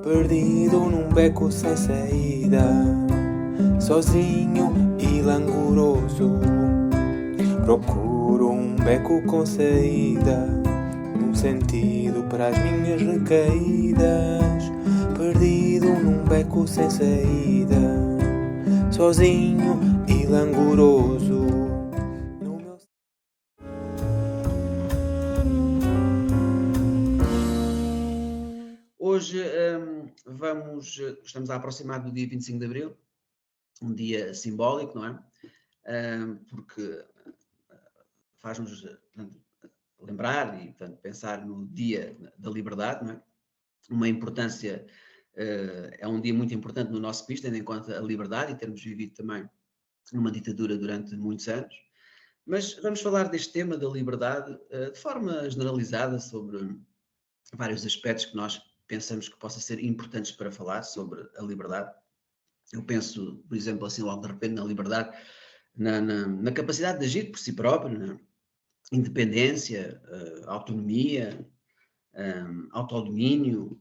perdido num beco sem saída, sozinho e languroso. Procuro um beco com saída, um sentido para as minhas recaídas. Perdido num beco sem saída, sozinho e languroso. Hoje estamos a aproximar do dia 25 de Abril, um dia simbólico, não é? Porque faz-nos lembrar e pensar no Dia da Liberdade, não é? Uma importância, é um dia muito importante no nosso país, tendo em conta a liberdade e termos vivido também numa ditadura durante muitos anos. Mas vamos falar deste tema da liberdade de forma generalizada sobre vários aspectos que nós pensamos que possam ser importantes para falar sobre a liberdade. Eu penso, por exemplo, assim logo de repente na liberdade, na capacidade de agir por si próprio, na independência, autonomia, autodomínio,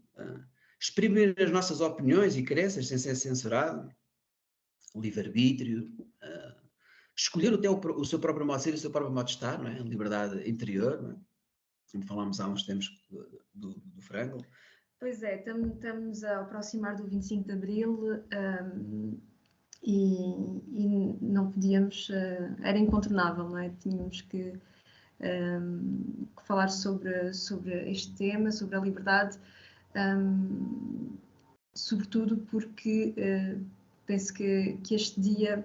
exprimir as nossas opiniões e crenças sem ser censurado, livre-arbítrio, escolher o seu próprio modo de ser e o seu próprio modo de estar, não é? A liberdade interior, não é? Como falámos há uns tempos do Frango. Pois é, estamos a aproximar do 25 de Abril e não podíamos, era incontornável, não é? Tínhamos que falar sobre este tema, sobre a liberdade, sobretudo porque penso que este dia,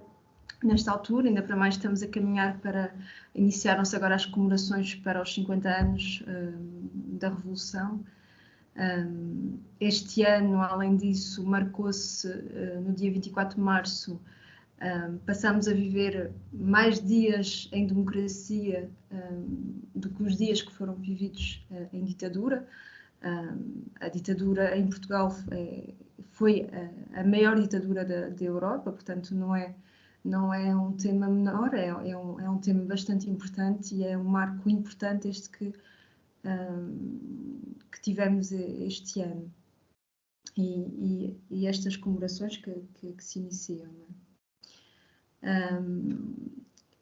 nesta altura, ainda para mais estamos a caminhar para iniciaram-se agora as comemorações para os 50 anos da Revolução. Este ano, além disso, marcou-se no dia 24 de março, passamos a viver mais dias em democracia do que os dias que foram vividos em ditadura. A ditadura em Portugal foi a maior ditadura da Europa, portanto não é um tema menor, é um tema bastante importante e é um marco importante este que tivemos este ano e estas comemorações que se iniciam.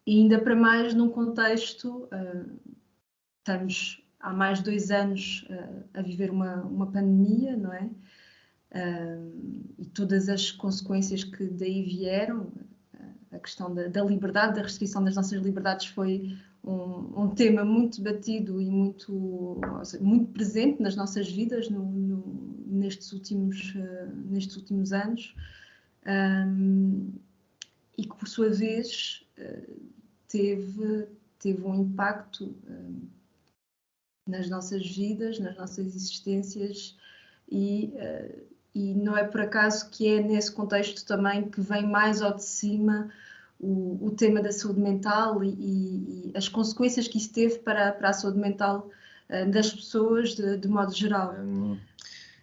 E ainda para mais num contexto, estamos há mais de 2 anos a viver uma pandemia, não é? E todas as consequências que daí vieram, a questão da liberdade, da restrição das nossas liberdades foi um tema muito debatido e muito presente nas nossas vidas nestes últimos anos, e que por sua vez teve um impacto nas nossas vidas, nas nossas existências e não é por acaso que é nesse contexto também que vem mais ao de cima o tema da saúde mental e as consequências que isso teve para a saúde mental das pessoas de modo geral.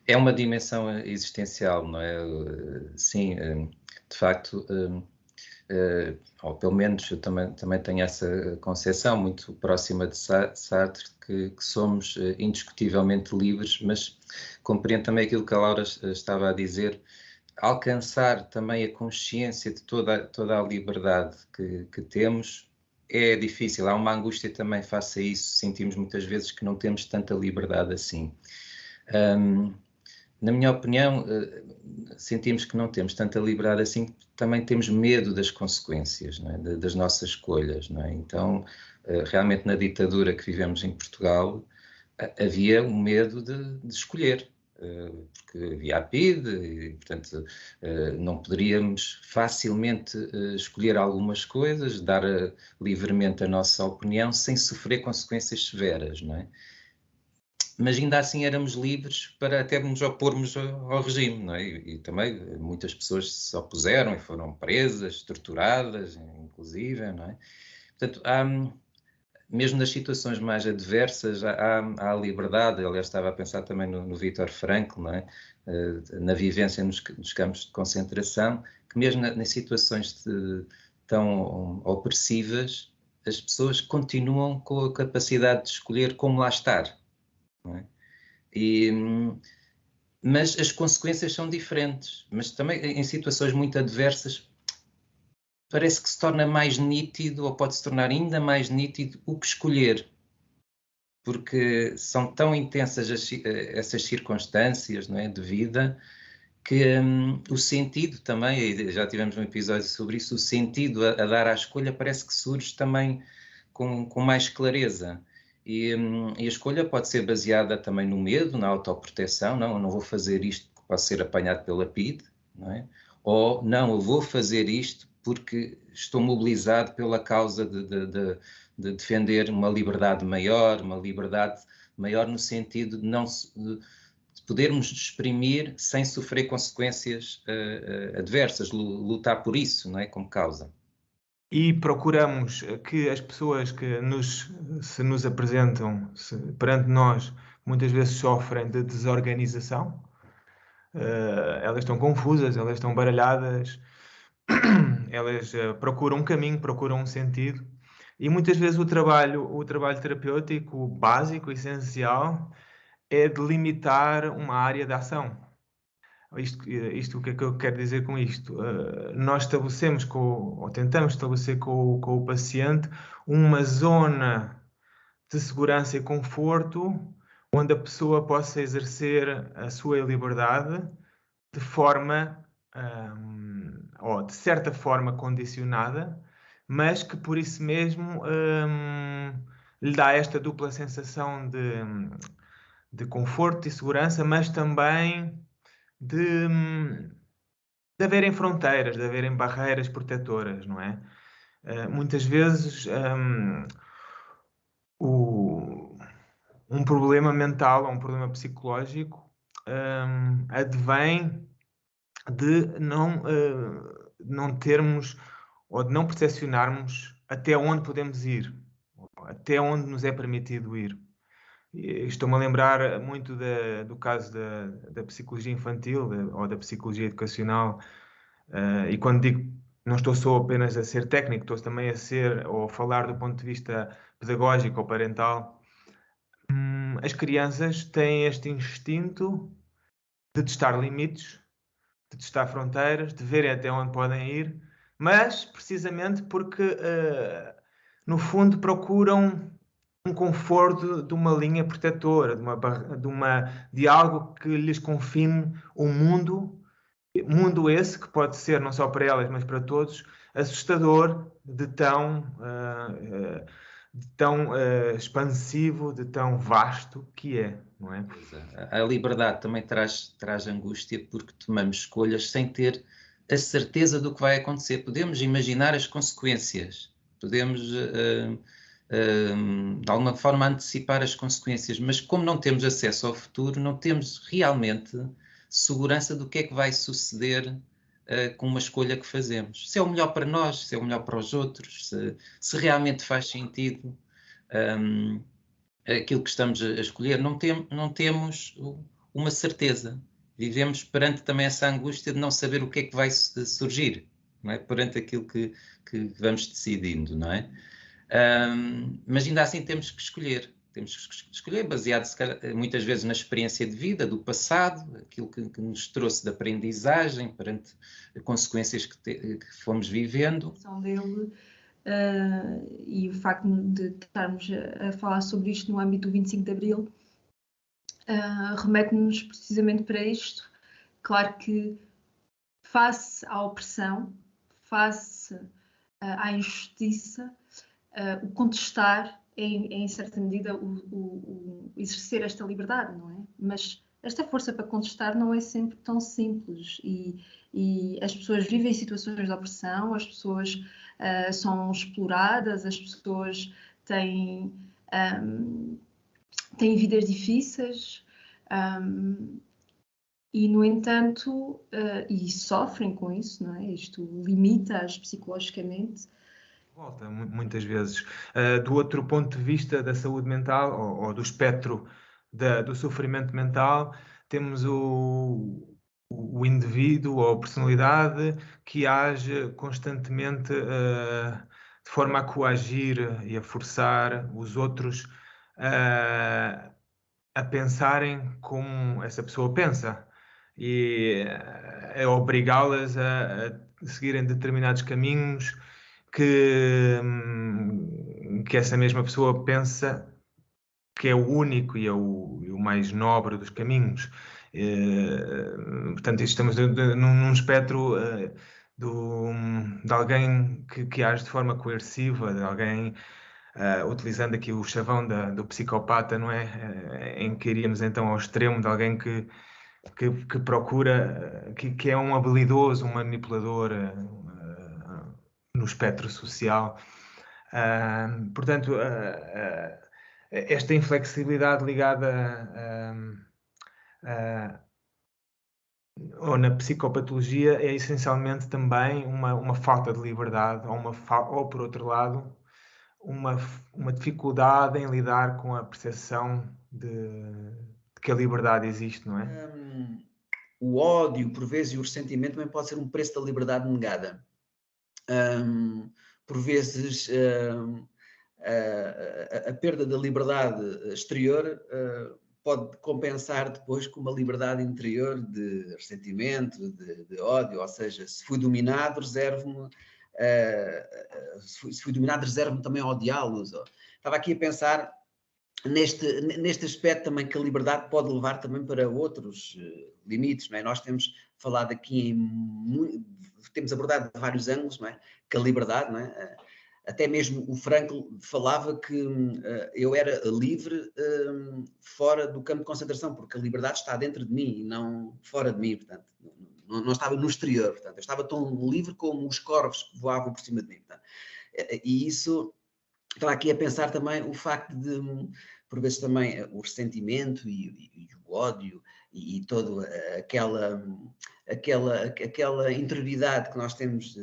É uma dimensão existencial, não é? Sim, de facto, ou pelo menos eu também tenho essa concepção muito próxima de Sartre, que somos indiscutivelmente livres, mas compreendo também aquilo que a Laura estava a dizer, alcançar também a consciência de toda a liberdade que temos é difícil, há uma angústia também face a isso, sentimos muitas vezes que não temos tanta liberdade assim. Na minha opinião, sentimos que não temos tanta liberdade assim, também temos medo das consequências, não é? Das nossas escolhas, não é? Então, realmente na ditadura que vivemos em Portugal, havia um medo de escolher, porque havia a PIDE e, portanto, não poderíamos facilmente escolher algumas coisas, dar livremente a nossa opinião sem sofrer consequências severas, não é? Mas ainda assim éramos livres para até nos opormos ao regime, não é? E também muitas pessoas se opuseram e foram presas, torturadas, inclusive, não é? Portanto, mesmo nas situações mais adversas, há liberdade. Aliás, estava a pensar também no Viktor Frankl, não é? Na vivência nos campos de concentração, que mesmo nas situações tão opressivas, as pessoas continuam com a capacidade de escolher como lá estar. Não é? E mas as consequências são diferentes. Mas também em situações muito adversas, parece que se torna mais nítido, ou pode se tornar ainda mais nítido, o que escolher. Porque são tão intensas essas circunstâncias, não é, de vida, que o sentido também, e já tivemos um episódio sobre isso, o sentido a dar à escolha parece que surge também com mais clareza. E a escolha pode ser baseada também no medo, na autoproteção. Não, eu não vou fazer isto porque posso ser apanhado pela PIDE, não é? Ou não, eu vou fazer isto porque estou mobilizado pela causa de defender uma liberdade maior no sentido de não de podermos exprimir sem sofrer consequências adversas, lutar por isso, não é, como causa. E procuramos que as pessoas que se nos apresentam perante nós, muitas vezes sofrem de desorganização. Elas estão confusas, elas estão baralhadas, elas procuram um caminho, procuram um sentido. E muitas vezes o trabalho terapêutico básico, essencial, é delimitar uma área de ação. Isto o que é que eu quero dizer com isto? Nós estabelecemos ou tentamos estabelecer com o paciente uma zona de segurança e conforto onde a pessoa possa exercer a sua liberdade de forma, ou de certa forma condicionada, mas que por isso mesmo lhe dá esta dupla sensação de conforto e segurança, mas também de haverem fronteiras, de haverem barreiras protetoras, não é? Muitas vezes um problema mental ou um problema psicológico advém de não termos ou de não percepcionarmos até onde podemos ir, até onde nos é permitido ir. Estou-me a lembrar muito do caso da psicologia infantil ou da psicologia educacional, e quando digo não estou só apenas a ser técnico, estou também a falar do ponto de vista pedagógico ou parental. As crianças têm este instinto de testar limites, de testar fronteiras, de verem até onde podem ir, mas precisamente porque, no fundo, procuram um conforto de uma linha protetora, de algo que lhes confine um mundo esse que pode ser, não só para elas, mas para todos, assustador, de tão expansivo, de tão vasto que é, não é? A liberdade também traz angústia porque tomamos escolhas sem ter a certeza do que vai acontecer. Podemos imaginar as consequências, podemos de alguma forma antecipar as consequências, mas como não temos acesso ao futuro, não temos realmente segurança do que é que vai suceder com uma escolha que fazemos. Se é o melhor para nós, se é o melhor para os outros, se realmente faz sentido aquilo que estamos a escolher, não temos uma certeza. Vivemos perante também essa angústia de não saber o que é que vai surgir, não é? Perante aquilo que vamos decidindo, não é? Mas ainda assim temos que escolher baseado muitas vezes na experiência de vida do passado, aquilo que nos trouxe de aprendizagem perante consequências que fomos vivendo. Dele, e o facto de estarmos a falar sobre isto no âmbito do 25 de Abril remete-nos precisamente para isto. Claro que face à opressão, face à injustiça, o contestar é em certa medida o exercer esta liberdade, não é? Mas esta força para contestar não é sempre tão simples e as pessoas vivem situações de opressão, as pessoas são exploradas, as pessoas têm vidas difíceis e, no entanto, e sofrem com isso, não é? Isto limita-as psicologicamente. Volta, muitas vezes. Do outro ponto de vista da saúde mental, ou do espectro do sofrimento mental, temos o indivíduo ou a personalidade que age constantemente de forma a coagir e a forçar os outros a pensarem como essa pessoa pensa. e a obrigá-las a seguirem determinados caminhos que essa mesma pessoa pensa que é o único e é o mais nobre dos caminhos. Portanto, estamos num espectro de alguém que age de forma coerciva, de alguém, utilizando aqui o chavão do psicopata, não é? Em que iríamos então ao extremo de alguém que procura, que é um habilidoso, um manipulador no espectro social. Portanto, esta inflexibilidade ligada ou na psicopatologia é essencialmente também uma falta de liberdade, ou por outro lado, uma dificuldade em lidar com a percepção de que a liberdade existe, não é? O ódio, por vezes, e o ressentimento também pode ser um preço da liberdade negada. Por vezes, a perda da liberdade exterior pode compensar depois com uma liberdade interior de ressentimento, de ódio, ou seja, se fui dominado, reservo-me também a odiá-los. Estava aqui a pensar neste aspecto também, que a liberdade pode levar também para outros limites, não é? Nós temos falado aqui temos abordado de vários ângulos, não é? Que a liberdade, não é? Até mesmo o Frankl falava que eu era livre fora do campo de concentração, porque a liberdade está dentro de mim e não fora de mim, portanto, não estava no exterior, portanto, eu estava tão livre como os corvos que voavam por cima de mim, portanto. E isso, estava aqui a pensar também o facto de, por vezes também, o ressentimento e o ódio e toda aquela interioridade que nós temos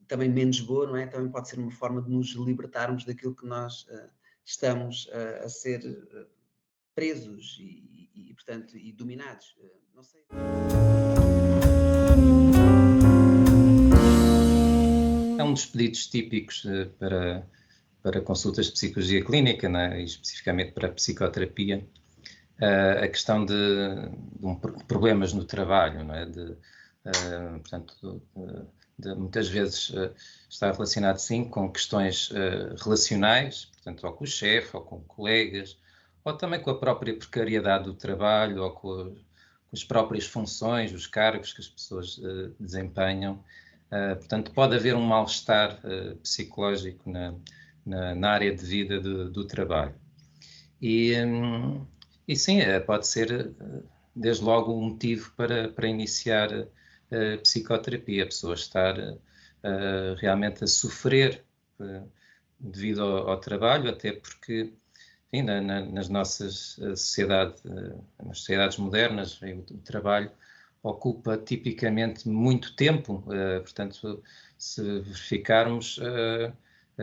também menos boa, não é? Também pode ser uma forma de nos libertarmos daquilo que nós estamos a ser presos e, portanto, e dominados. Não sei. É um dos pedidos típicos para consultas de psicologia clínica, né? E especificamente para a psicoterapia, a questão de problemas no trabalho, não é? Portanto, muitas vezes está relacionado, sim, com questões relacionais, portanto, ou com o chefe, ou com colegas, ou também com a própria precariedade do trabalho, ou com as próprias funções, os cargos que as pessoas desempenham. Portanto, pode haver um mal-estar psicológico na área de vida do trabalho. E sim, pode ser, desde logo, um motivo para iniciar psicoterapia, a pessoa estar realmente a sofrer devido ao trabalho, até porque, enfim, nas nossas sociedades modernas, o trabalho ocupa tipicamente muito tempo, portanto, se verificarmos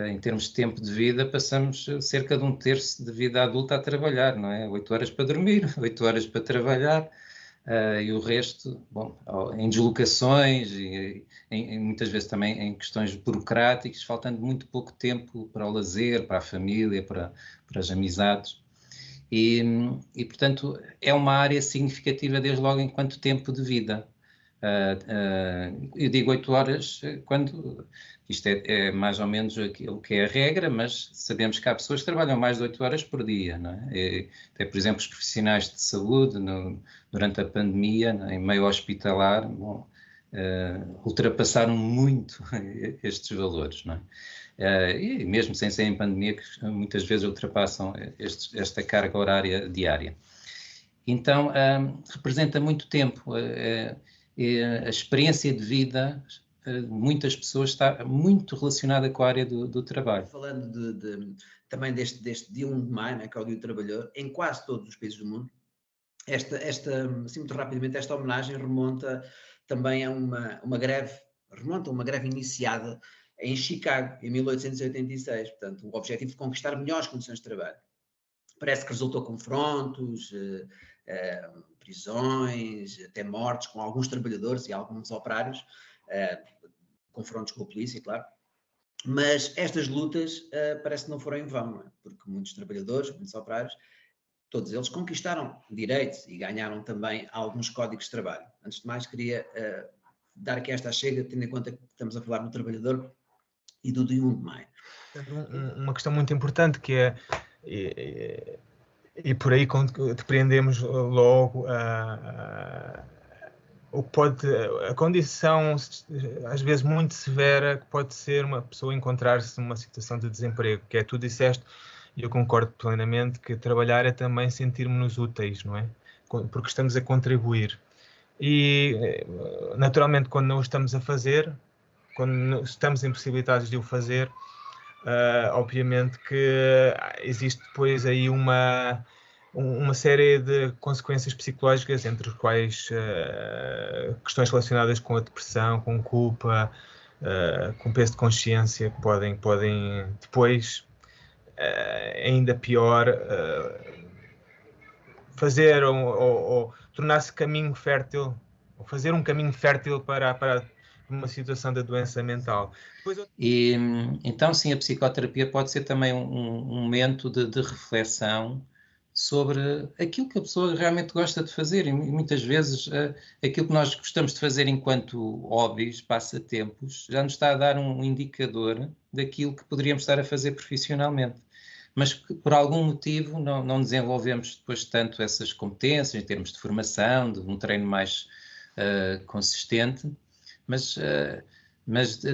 em termos de tempo de vida, passamos cerca de 1/3 de vida adulta a trabalhar, não é? 8 horas para dormir, 8 horas para trabalhar, e o resto, bom, em deslocações e muitas vezes também em questões burocráticas, faltando muito pouco tempo para o lazer, para a família, para as amizades. E, portanto, é uma área significativa desde logo enquanto tempo de vida. Eu digo 8 horas quando isto é mais ou menos aquilo que é a regra, mas sabemos que há pessoas que trabalham mais de 8 horas por dia, não é? Até, por exemplo, os profissionais de saúde durante a pandemia, em meio hospitalar, bom, ultrapassaram muito estes valores, não é? E mesmo sem ser em pandemia, que muitas vezes ultrapassam esta carga horária diária. Então, representa muito tempo. A experiência de vida de muitas pessoas está muito relacionada com a área do trabalho. Falando também deste dia 1 de maio, né, que é o Dia do Trabalhador, em quase todos os países do mundo, assim, muito rapidamente, esta homenagem remonta também a uma greve iniciada em Chicago, em 1886, portanto, o objetivo de conquistar melhores condições de trabalho. Parece que resultou confrontos, prisões, até mortes com alguns trabalhadores e alguns operários, confrontos com a polícia, claro. Mas estas lutas parece que não foram em vão, não é? Porque muitos trabalhadores, muitos operários, todos eles conquistaram direitos e ganharam também alguns códigos de trabalho. Antes de mais, queria dar aqui esta chega, tendo em conta que estamos a falar do trabalhador e do dia 1 de maio. Uma questão muito importante que é, e por aí depreendemos logo a condição, às vezes muito severa, que pode ser uma pessoa encontrar-se numa situação de desemprego, que é, tu disseste, e eu concordo plenamente, que trabalhar é também sentirmos-nos úteis, não é? Porque estamos a contribuir. E, naturalmente, quando não o estamos a fazer, quando estamos impossibilitados de o fazer, obviamente que existe depois aí uma série de consequências psicológicas, entre as quais questões relacionadas com a depressão, com culpa, com peso de consciência, que podem depois, ainda pior, fazer ou tornar-se caminho fértil, ou fazer um caminho fértil para uma situação de doença mental. E então, sim, a psicoterapia pode ser também um momento de reflexão sobre aquilo que a pessoa realmente gosta de fazer, e muitas vezes aquilo que nós gostamos de fazer enquanto hobbies, passatempos, já nos está a dar um indicador daquilo que poderíamos estar a fazer profissionalmente. Mas que, por algum motivo, não desenvolvemos depois tanto essas competências em termos de formação, de um treino mais consistente, mas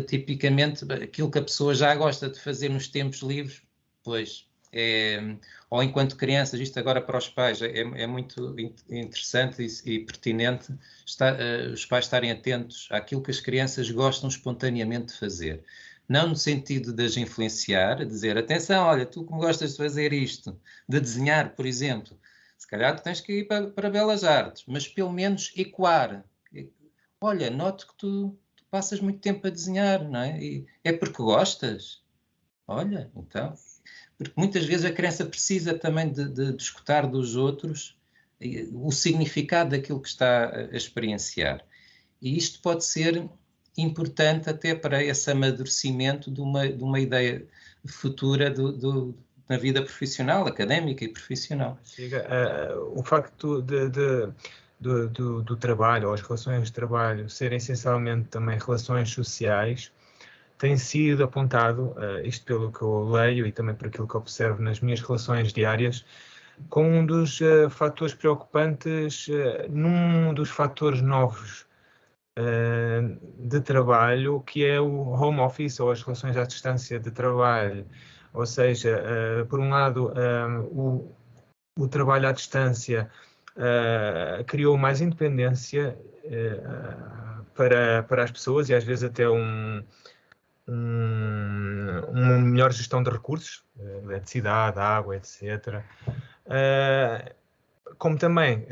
tipicamente aquilo que a pessoa já gosta de fazer nos tempos livres, pois, ou enquanto crianças, isto agora para os pais é muito interessante e pertinente os pais estarem atentos àquilo que as crianças gostam espontaneamente de fazer. Não no sentido de as influenciar, a dizer, atenção, olha, tu como gostas de fazer isto, de desenhar, por exemplo, se calhar tu tens que ir para Belas Artes, mas pelo menos ecoar. Olha, noto que tu passas muito tempo a desenhar, não é? E é porque gostas? Olha, então... Porque muitas vezes a criança precisa também de escutar dos outros o significado daquilo que está a experienciar. E isto pode ser importante até para esse amadurecimento de uma ideia futura na vida profissional, académica e profissional. O facto do trabalho, ou as relações de trabalho, serem essencialmente também relações sociais, tem sido apontado, isto pelo que eu leio e também por aquilo que observo nas minhas relações diárias, como um dos fatores preocupantes, num dos fatores novos de trabalho, que é o home office, ou as relações à distância de trabalho. Ou seja, por um lado, o trabalho à distância criou mais independência para as pessoas, e às vezes até uma melhor gestão de recursos, eletricidade, água, etc. Como também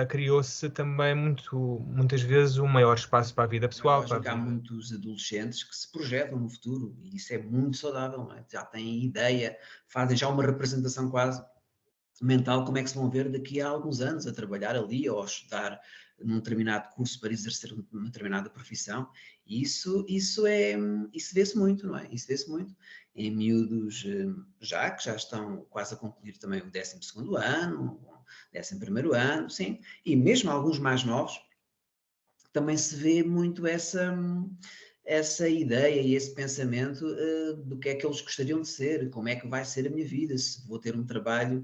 criou-se também muitas vezes um maior espaço para a vida pessoal. Há muitos adolescentes que se projetam no futuro, e isso é muito saudável, não é? Já têm ideia, fazem já uma representação quase mental, como é que se vão ver daqui a alguns anos a trabalhar ali ou a estudar num determinado curso para exercer uma determinada profissão. E isso vê-se muito, não é? Isso vê-se muito em miúdos que já estão quase a concluir também o 12º ano, o 11º ano, sim, e mesmo alguns mais novos, também se vê muito essa ideia e esse pensamento do que é que eles gostariam de ser, como é que vai ser a minha vida, se vou ter um trabalho,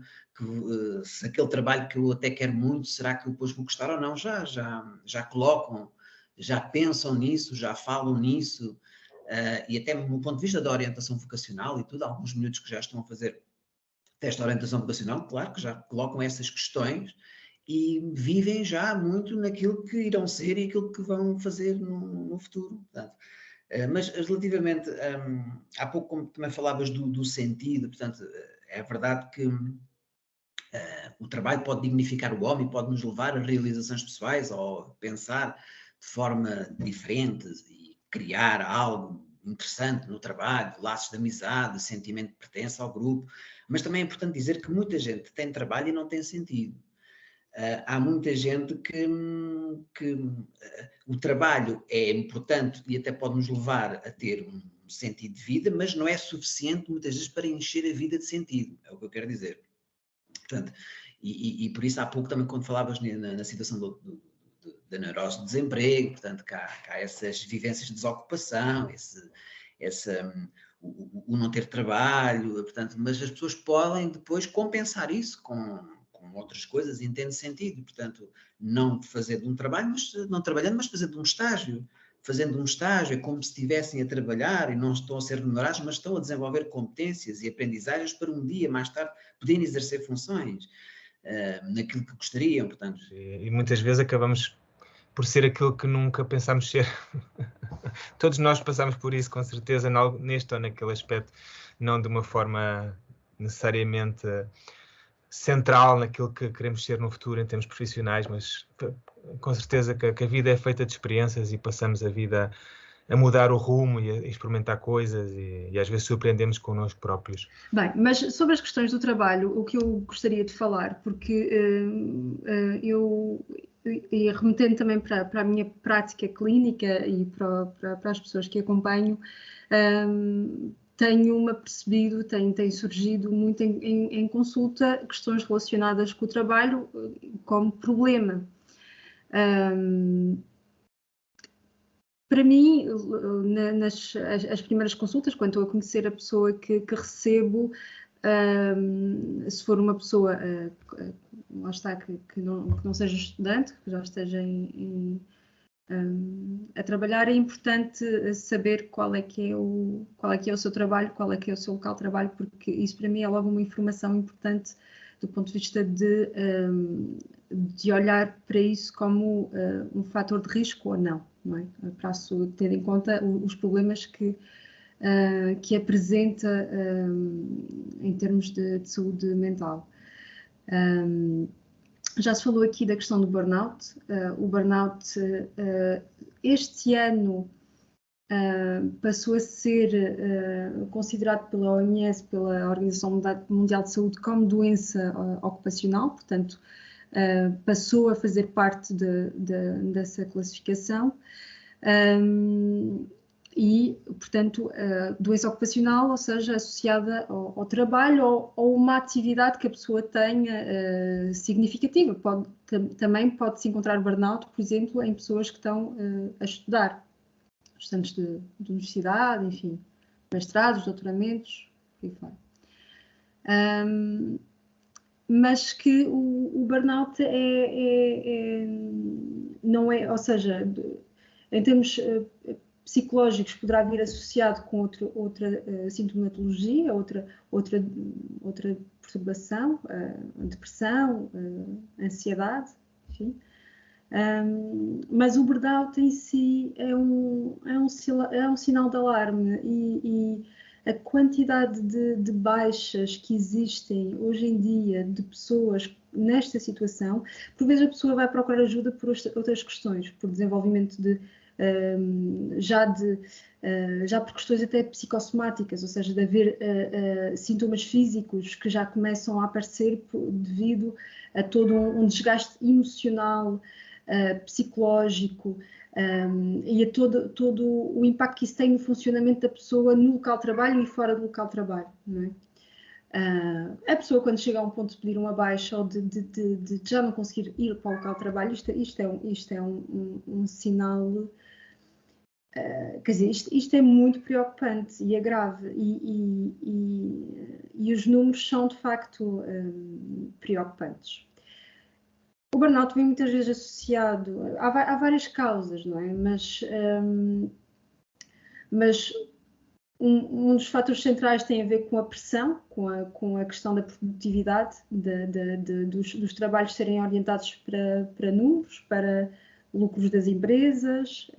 se aquele trabalho que eu até quero muito, será que depois vou gostar ou não? Já colocam, já pensam nisso, já falam nisso, e até no ponto de vista da orientação vocacional e tudo, alguns miúdos que já estão a fazer teste de orientação vocacional, claro que já colocam essas questões e vivem já muito naquilo que irão ser e aquilo que vão fazer no futuro. Portanto, mas relativamente, há pouco como também falavas do sentido, portanto, é verdade que o trabalho pode dignificar o homem, pode nos levar a realizações pessoais ou pensar de forma diferente e criar algo interessante no trabalho, laços de amizade, sentimento de pertença ao grupo, mas também é importante dizer que muita gente tem trabalho e não tem sentido. Há muita gente que o trabalho é importante e até pode nos levar a ter um sentido de vida, mas não é suficiente muitas vezes para encher a vida de sentido, é o que eu quero dizer. Portanto, E por isso há pouco também quando falavas na situação da neurose do desemprego, portanto que há essas vivências de desocupação, o não ter trabalho, portanto, mas as pessoas podem depois compensar isso com outras coisas, entende sentido, portanto, não fazer de um trabalho, mas não trabalhando, mas fazer de um estágio. Fazendo um estágio é como se estivessem a trabalhar e não estão a ser remunerados, mas estão a desenvolver competências e aprendizagens para um dia mais tarde poderem exercer funções naquilo que gostariam, portanto. E muitas vezes acabamos por ser aquilo que nunca pensámos ser. Todos nós passamos por isso, com certeza, neste ou naquele aspecto, não de uma forma necessariamente central naquilo que queremos ser no futuro em termos profissionais, mas com certeza que a vida é feita de experiências e passamos a vida a mudar o rumo e a experimentar coisas e às vezes surpreendemos connosco próprios. Bem, mas sobre as questões do trabalho, o que eu gostaria de falar, porque e remetendo também para a minha prática clínica e para as pessoas que acompanho, tenho-me apercebido, tem surgido muito em consulta questões relacionadas com o trabalho como problema. Para mim, as primeiras consultas, quando estou a conhecer a pessoa que recebo, se for uma pessoa, lá está, que não seja estudante, que já esteja a trabalhar, é importante saber qual é que é o seu trabalho, qual é que é o seu local de trabalho, porque isso para mim é logo uma informação importante do ponto de vista de olhar para isso como um fator de risco ou não, não é? Para a saúde, tendo em conta os problemas que apresenta em termos de saúde mental. Já se falou aqui da questão do burnout. O burnout este ano passou a ser considerado pela OMS, pela Organização Mundial de Saúde, como doença ocupacional, portanto passou a fazer parte dessa classificação. E, portanto, doença ocupacional, ou seja, associada ao trabalho ou uma atividade que a pessoa tenha significativa. Também pode-se encontrar burnout, por exemplo, em pessoas que estão a estudar, estudantes de universidade, enfim, mestrados, doutoramentos, por aí fora. Mas que o burnout não é, ou seja, em termos psicológicos poderá vir associado com outra sintomatologia, outra perturbação, depressão, ansiedade, enfim. Mas o burnout em si é um sinal de alarme e a quantidade de baixas que existem hoje em dia de pessoas nesta situação, por vezes a pessoa vai procurar ajuda por outras questões, por desenvolvimento já por questões até psicossomáticas, ou seja, de haver sintomas físicos que já começam a aparecer devido a todo um desgaste emocional, psicológico, e a todo o impacto que isso tem no funcionamento da pessoa no local de trabalho e fora do local de trabalho, não é? A pessoa, quando chega a um ponto de pedir uma baixa ou de já não conseguir ir para o local de trabalho, isto é um sinal, quer dizer, isto é muito preocupante e é grave, e os números são de facto preocupantes. O burnout vem muitas vezes associado, há várias causas, não é? Mas um dos fatores centrais tem a ver com a pressão, com a questão da produtividade, dos trabalhos serem orientados para números, para lucros das empresas,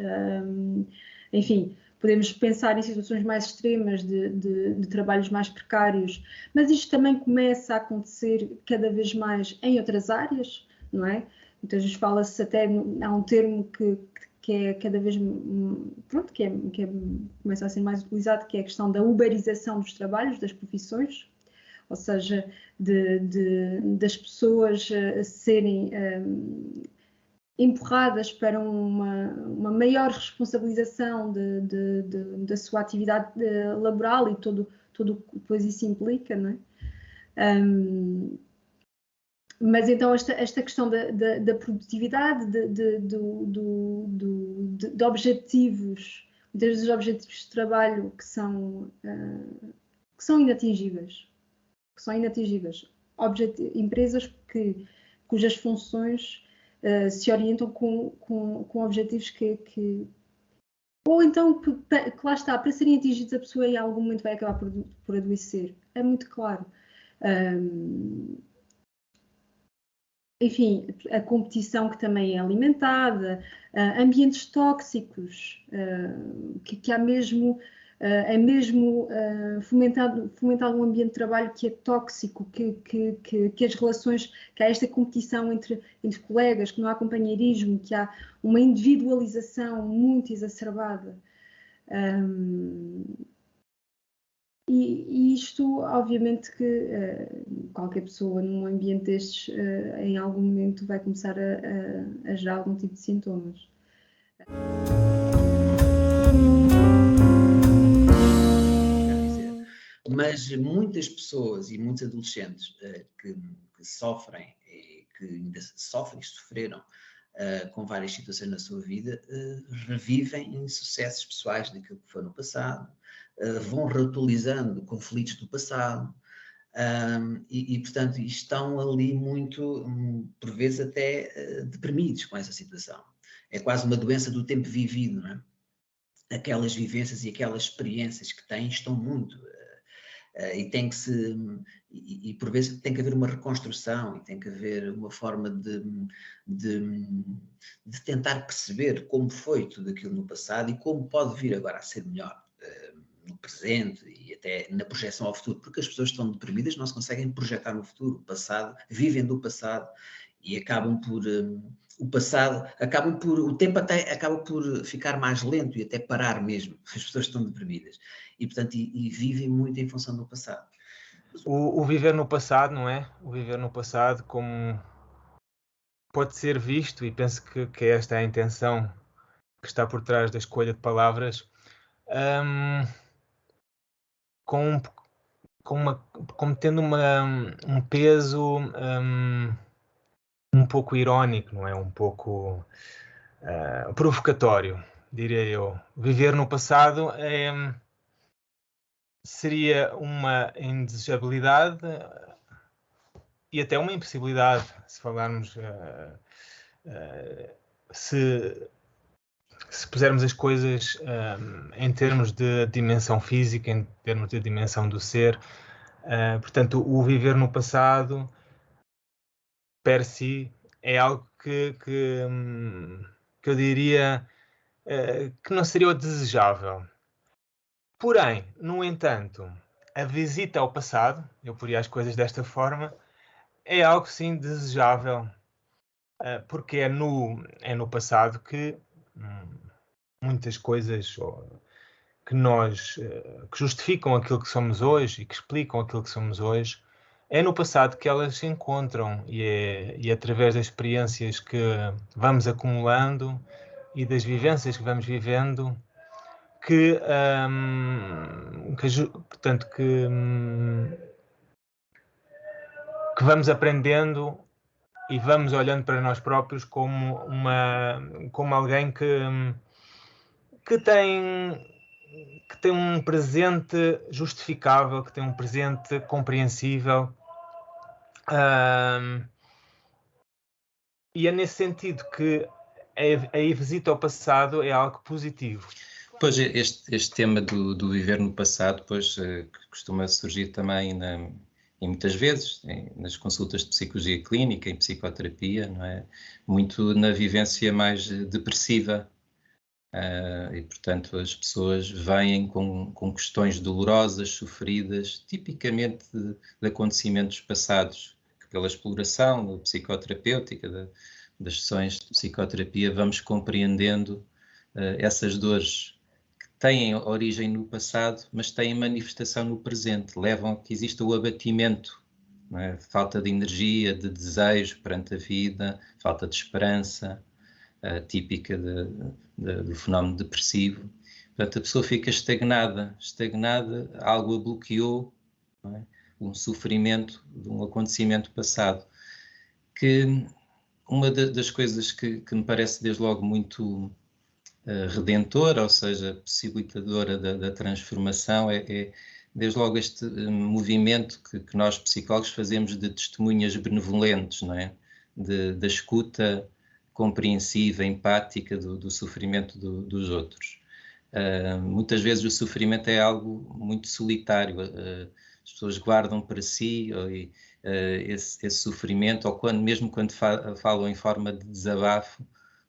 enfim, podemos pensar em situações mais extremas de trabalhos mais precários, mas isto também começa a acontecer cada vez mais em outras áreas, não é? Muitas vezes fala-se até, há um termo que é cada vez, pronto, que começa a ser mais utilizado, que é a questão da uberização dos trabalhos, das profissões, ou seja, das pessoas serem empurradas para uma maior responsabilização da sua atividade laboral e tudo o que depois isso implica, não é? Mas então esta questão da produtividade, de objetivos, muitas vezes objetivos de trabalho que são inatingíveis. Empresas cujas funções se orientam com objetivos que ou então que lá está, para serem atingidos a pessoa em algum momento vai acabar por adoecer. É muito claro. Enfim, a competição que também é alimentada, ambientes tóxicos, que há mesmo, é mesmo fomentado um ambiente de trabalho que é tóxico, que as relações, que há esta competição entre colegas, que não há companheirismo, que há uma individualização muito exacerbada. E isto, obviamente, que qualquer pessoa num ambiente destes, em algum momento, vai começar a gerar algum tipo de sintomas. Mas muitas pessoas e muitos adolescentes que sofrem, que ainda sofrem e sofreram com várias situações na sua vida, revivem insucessos pessoais daquilo que foi no passado, vão reatualizando conflitos do passado e, portanto, estão ali muito, por vezes até deprimidos com essa situação. É quase uma doença do tempo vivido, não é? Aquelas vivências e aquelas experiências que têm estão muito... e tem que se... E por vezes tem que haver uma reconstrução e tem que haver uma forma de tentar perceber como foi tudo aquilo no passado e como pode vir agora a ser melhor no presente e até na projeção ao futuro, porque as pessoas estão deprimidas, não se conseguem projetar no futuro, o passado, vivem do passado e acabam por... o tempo até acaba por ficar mais lento e até parar mesmo, as pessoas estão deprimidas e portanto e vivem muito em função do passado. O viver no passado, não é? O viver no passado como pode ser visto, e penso que esta é a intenção que está por trás da escolha de palavras, como tendo um peso um pouco irónico, não é? Um pouco provocatório, diria eu. Viver no passado seria uma indesejabilidade e até uma impossibilidade, se falarmos, se pusermos as coisas em termos de dimensão física, em termos de dimensão do ser. Portanto, o viver no passado, per si, é algo que eu diria que não seria o desejável. Porém, no entanto, a visita ao passado, eu poria as coisas desta forma, é algo sim desejável, porque é no passado que muitas coisas que justificam aquilo que somos hoje e que explicam aquilo que somos hoje, é no passado que elas se encontram e é através das experiências que vamos acumulando e das vivências que vamos vivendo portanto, que vamos aprendendo e vamos olhando para nós próprios como alguém que tem um presente justificável, que tem um presente compreensível. E é nesse sentido que a visita ao passado é algo positivo. Pois este tema do viver no passado, pois, que costuma surgir também e muitas vezes nas consultas de psicologia clínica, em psicoterapia, não é? Muito na vivência mais depressiva. E, portanto, as pessoas vêm com questões dolorosas, sofridas, tipicamente de acontecimentos passados, que pela exploração psicoterapêutica, das sessões de psicoterapia, vamos compreendendo essas dores que têm origem no passado, mas têm manifestação no presente, levam a que exista o abatimento, não é? Falta de energia, de desejo perante a vida, falta de esperança, típica do fenómeno depressivo. Portanto, a pessoa fica estagnada, algo a bloqueou, não é? Um sofrimento de um acontecimento passado. que uma das coisas que me parece desde logo muito redentora, ou seja, possibilitadora da transformação, é desde logo este movimento que nós psicólogos fazemos de testemunhas benevolentes, não é? Da escuta compreensiva, empática do sofrimento dos outros. Muitas vezes o sofrimento é algo muito solitário, as pessoas guardam para si esse sofrimento, ou mesmo quando falam em forma de desabafo,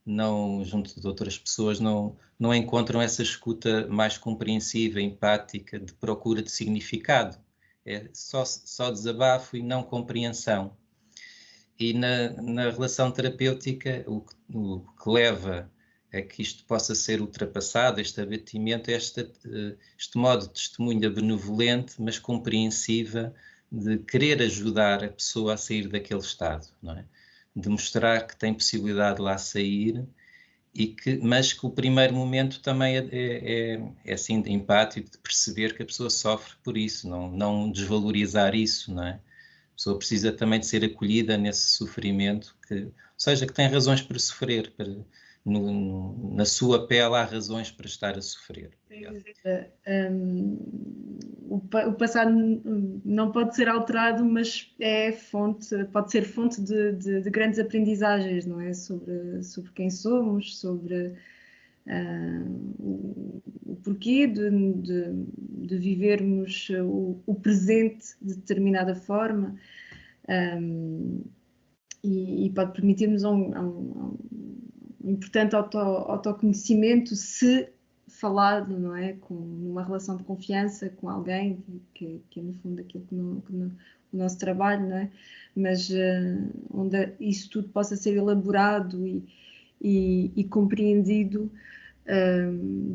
não, junto de outras pessoas, não encontram essa escuta mais compreensiva, empática, de procura de significado. É só desabafo e não compreensão. E na relação terapêutica, o que leva a que isto possa ser ultrapassado, este abatimento, é este modo de testemunha benevolente, mas compreensiva, de querer ajudar a pessoa a sair daquele estado, não é? De mostrar que tem possibilidade de lá sair, mas que o primeiro momento também é assim, empático, de perceber que a pessoa sofre por isso, não desvalorizar isso, não é? A pessoa precisa também de ser acolhida nesse sofrimento, ou seja, que tem razões para sofrer, na sua pele há razões para estar a sofrer. O passado não pode ser alterado, mas pode ser fonte de grandes aprendizagens, não é? Sobre quem somos, sobre o porquê de vivermos o presente de determinada forma, e pode permitir-nos um importante autoconhecimento, se falado, não é? Numa relação de confiança com alguém, que é no fundo aquilo que o nosso trabalho, não é? Mas onde isso tudo possa ser elaborado e compreendido,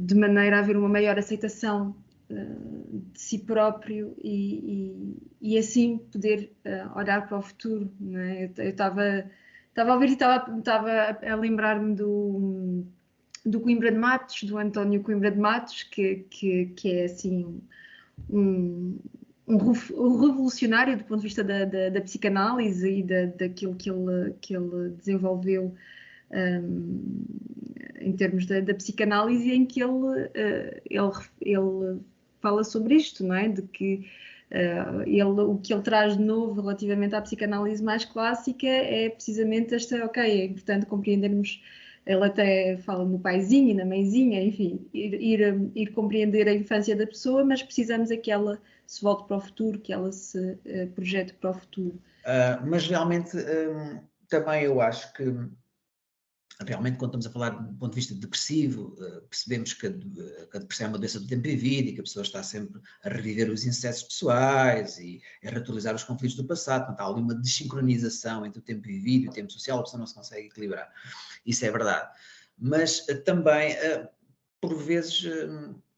de maneira a haver uma maior aceitação de si próprio e assim poder olhar para o futuro, não é? Eu estava a ouvir e estava a lembrar-me do Coimbra de Matos, do António Coimbra de Matos, que é assim um revolucionário do ponto de vista da psicanálise e daquilo que ele desenvolveu em termos da psicanálise, em que ele fala sobre isto, não é? De que o que ele traz de novo relativamente à psicanálise mais clássica é precisamente é importante compreendermos. Ele até fala no paizinho e na mãezinha, enfim, ir compreender a infância da pessoa, mas precisamos que ela se volte para o futuro, que ela se projete para o futuro. Mas realmente também eu acho que realmente, quando estamos a falar do ponto de vista depressivo, percebemos que a depressão é uma doença do tempo vivido e que a pessoa está sempre a reviver os incessos pessoais e a reatualizar os conflitos do passado. Portanto, há ali uma desincronização entre o tempo vivido e o tempo social, a pessoa não se consegue equilibrar. Isso é verdade. Mas também, por vezes,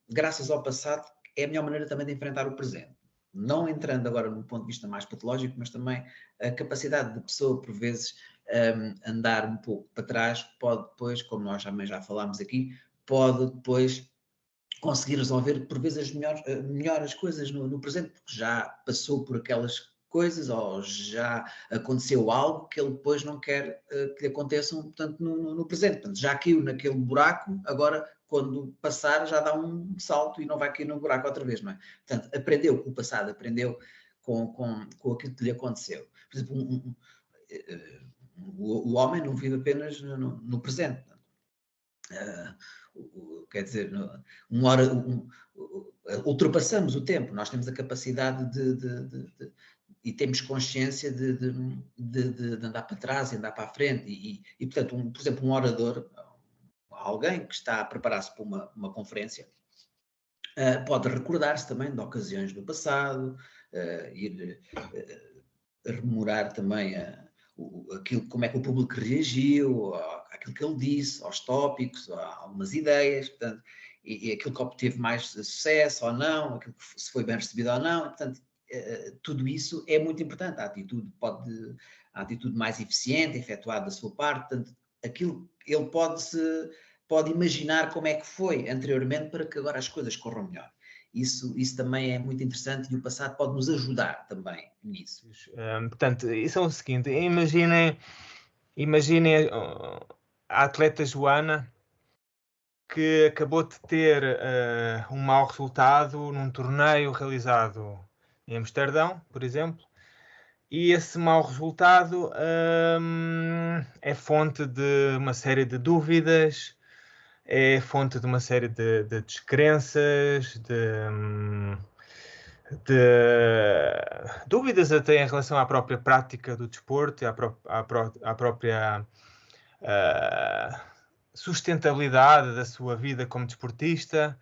graças ao passado, é a melhor maneira também de enfrentar o presente. Não entrando agora no ponto de vista mais patológico, mas também a capacidade de pessoa, por vezes, andar um pouco para trás, pode depois, como nós também já falámos aqui, pode depois conseguir resolver, por vezes, melhor as coisas no presente, porque já passou por aquelas coisas ou já aconteceu algo que ele depois não quer que aconteçam, portanto, no presente. Portanto, já caiu naquele buraco, agora, quando passar, já dá um salto e não vai cair no buraco outra vez, não é? Portanto, aprendeu com o passado, aprendeu com aquilo que lhe aconteceu. Por exemplo, o homem não vive apenas no presente. Quer dizer, ultrapassamos o tempo, nós temos a capacidade e temos consciência de andar para trás e andar para a frente e portanto, por exemplo, um orador, alguém que está a preparar-se para uma conferência, pode recordar-se também de ocasiões do passado, ir rememorar também como é que o público reagiu, àquilo que ele disse, aos tópicos, a algumas ideias, portanto, e aquilo que obteve mais sucesso ou não, aquilo que se foi bem recebido ou não, portanto, tudo isso é muito importante. A atitude mais eficiente, efetuada da sua parte, portanto, aquilo ele pode imaginar como é que foi anteriormente para que agora as coisas corram melhor. Isso também é muito interessante e o passado pode nos ajudar também nisso. Portanto, isso é o seguinte, imaginem a atleta Joana que acabou de ter um mau resultado num torneio realizado em Amsterdão, por exemplo, e esse mau resultado é fonte de uma série de dúvidas, é fonte de uma série de descrenças, de dúvidas até em relação à própria prática do desporto e à própria sustentabilidade da sua vida como desportista.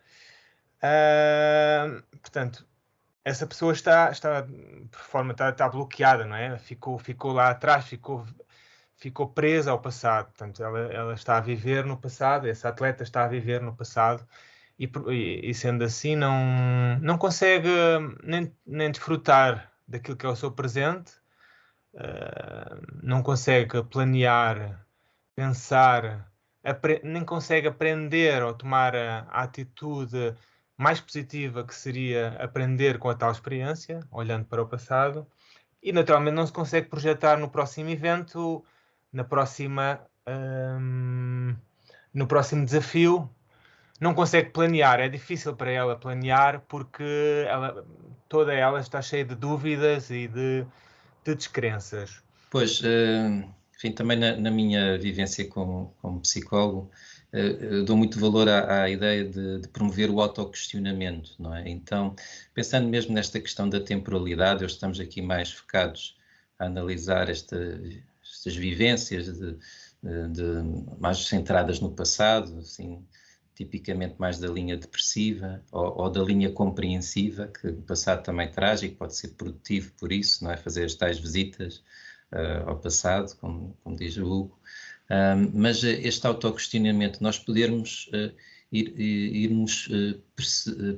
Portanto, essa pessoa está bloqueada, não é? Ficou lá atrás, ficou presa ao passado. Portanto, ela está a viver no passado, essa atleta está a viver no passado e sendo assim não consegue nem desfrutar daquilo que é o seu presente, não consegue planear, pensar, nem consegue aprender ou tomar a atitude mais positiva que seria aprender com a tal experiência, olhando para o passado, e naturalmente não se consegue projetar no próximo evento, no próximo desafio, não consegue planear, é difícil para ela planear porque toda ela está cheia de dúvidas e de descrenças. Pois, enfim, também na minha vivência como psicólogo, dou muito valor à ideia de promover o autoquestionamento, não é? Então, pensando mesmo nesta questão da temporalidade, hoje estamos aqui mais focados a analisar estas vivências mais centradas no passado, assim, tipicamente mais da linha depressiva ou da linha compreensiva, que o passado também traz e que pode ser produtivo por isso, não é? Fazer as tais visitas ao passado, como diz o Hugo. Mas este autoquestionamento, nós podermos irmos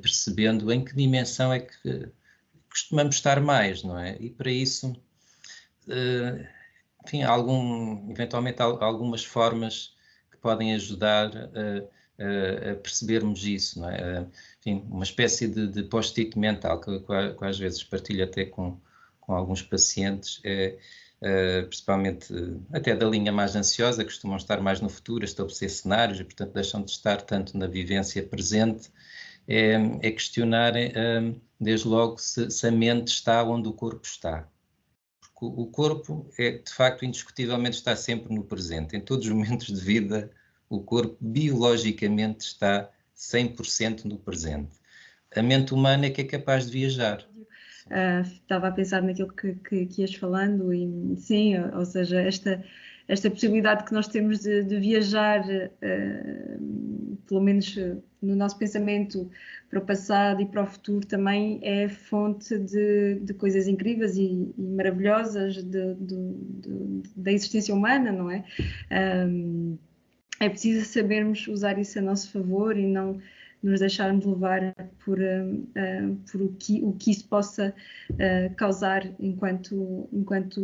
percebendo em que dimensão é que costumamos estar mais, não é? E para isso, enfim, eventualmente algumas formas que podem ajudar a percebermos isso, não é? Enfim, uma espécie de post-it mental que às vezes partilho até com alguns pacientes, principalmente até da linha mais ansiosa, costumam estar mais no futuro, a estabelecer cenários e, portanto, deixam de estar tanto na vivência presente, é questionar, desde logo, se a mente está onde o corpo está. Porque o corpo, de facto, indiscutivelmente está sempre no presente. Em todos os momentos de vida, o corpo biologicamente está 100% no presente. A mente humana é que é capaz de viajar. Estava a pensar naquilo que ias falando e sim, ou seja, esta possibilidade que nós temos de viajar, pelo menos no nosso pensamento, para o passado e para o futuro, também é fonte de coisas incríveis e maravilhosas da existência humana, não é? É preciso sabermos usar isso a nosso favor e não nos deixarmos levar por o que isso possa causar enquanto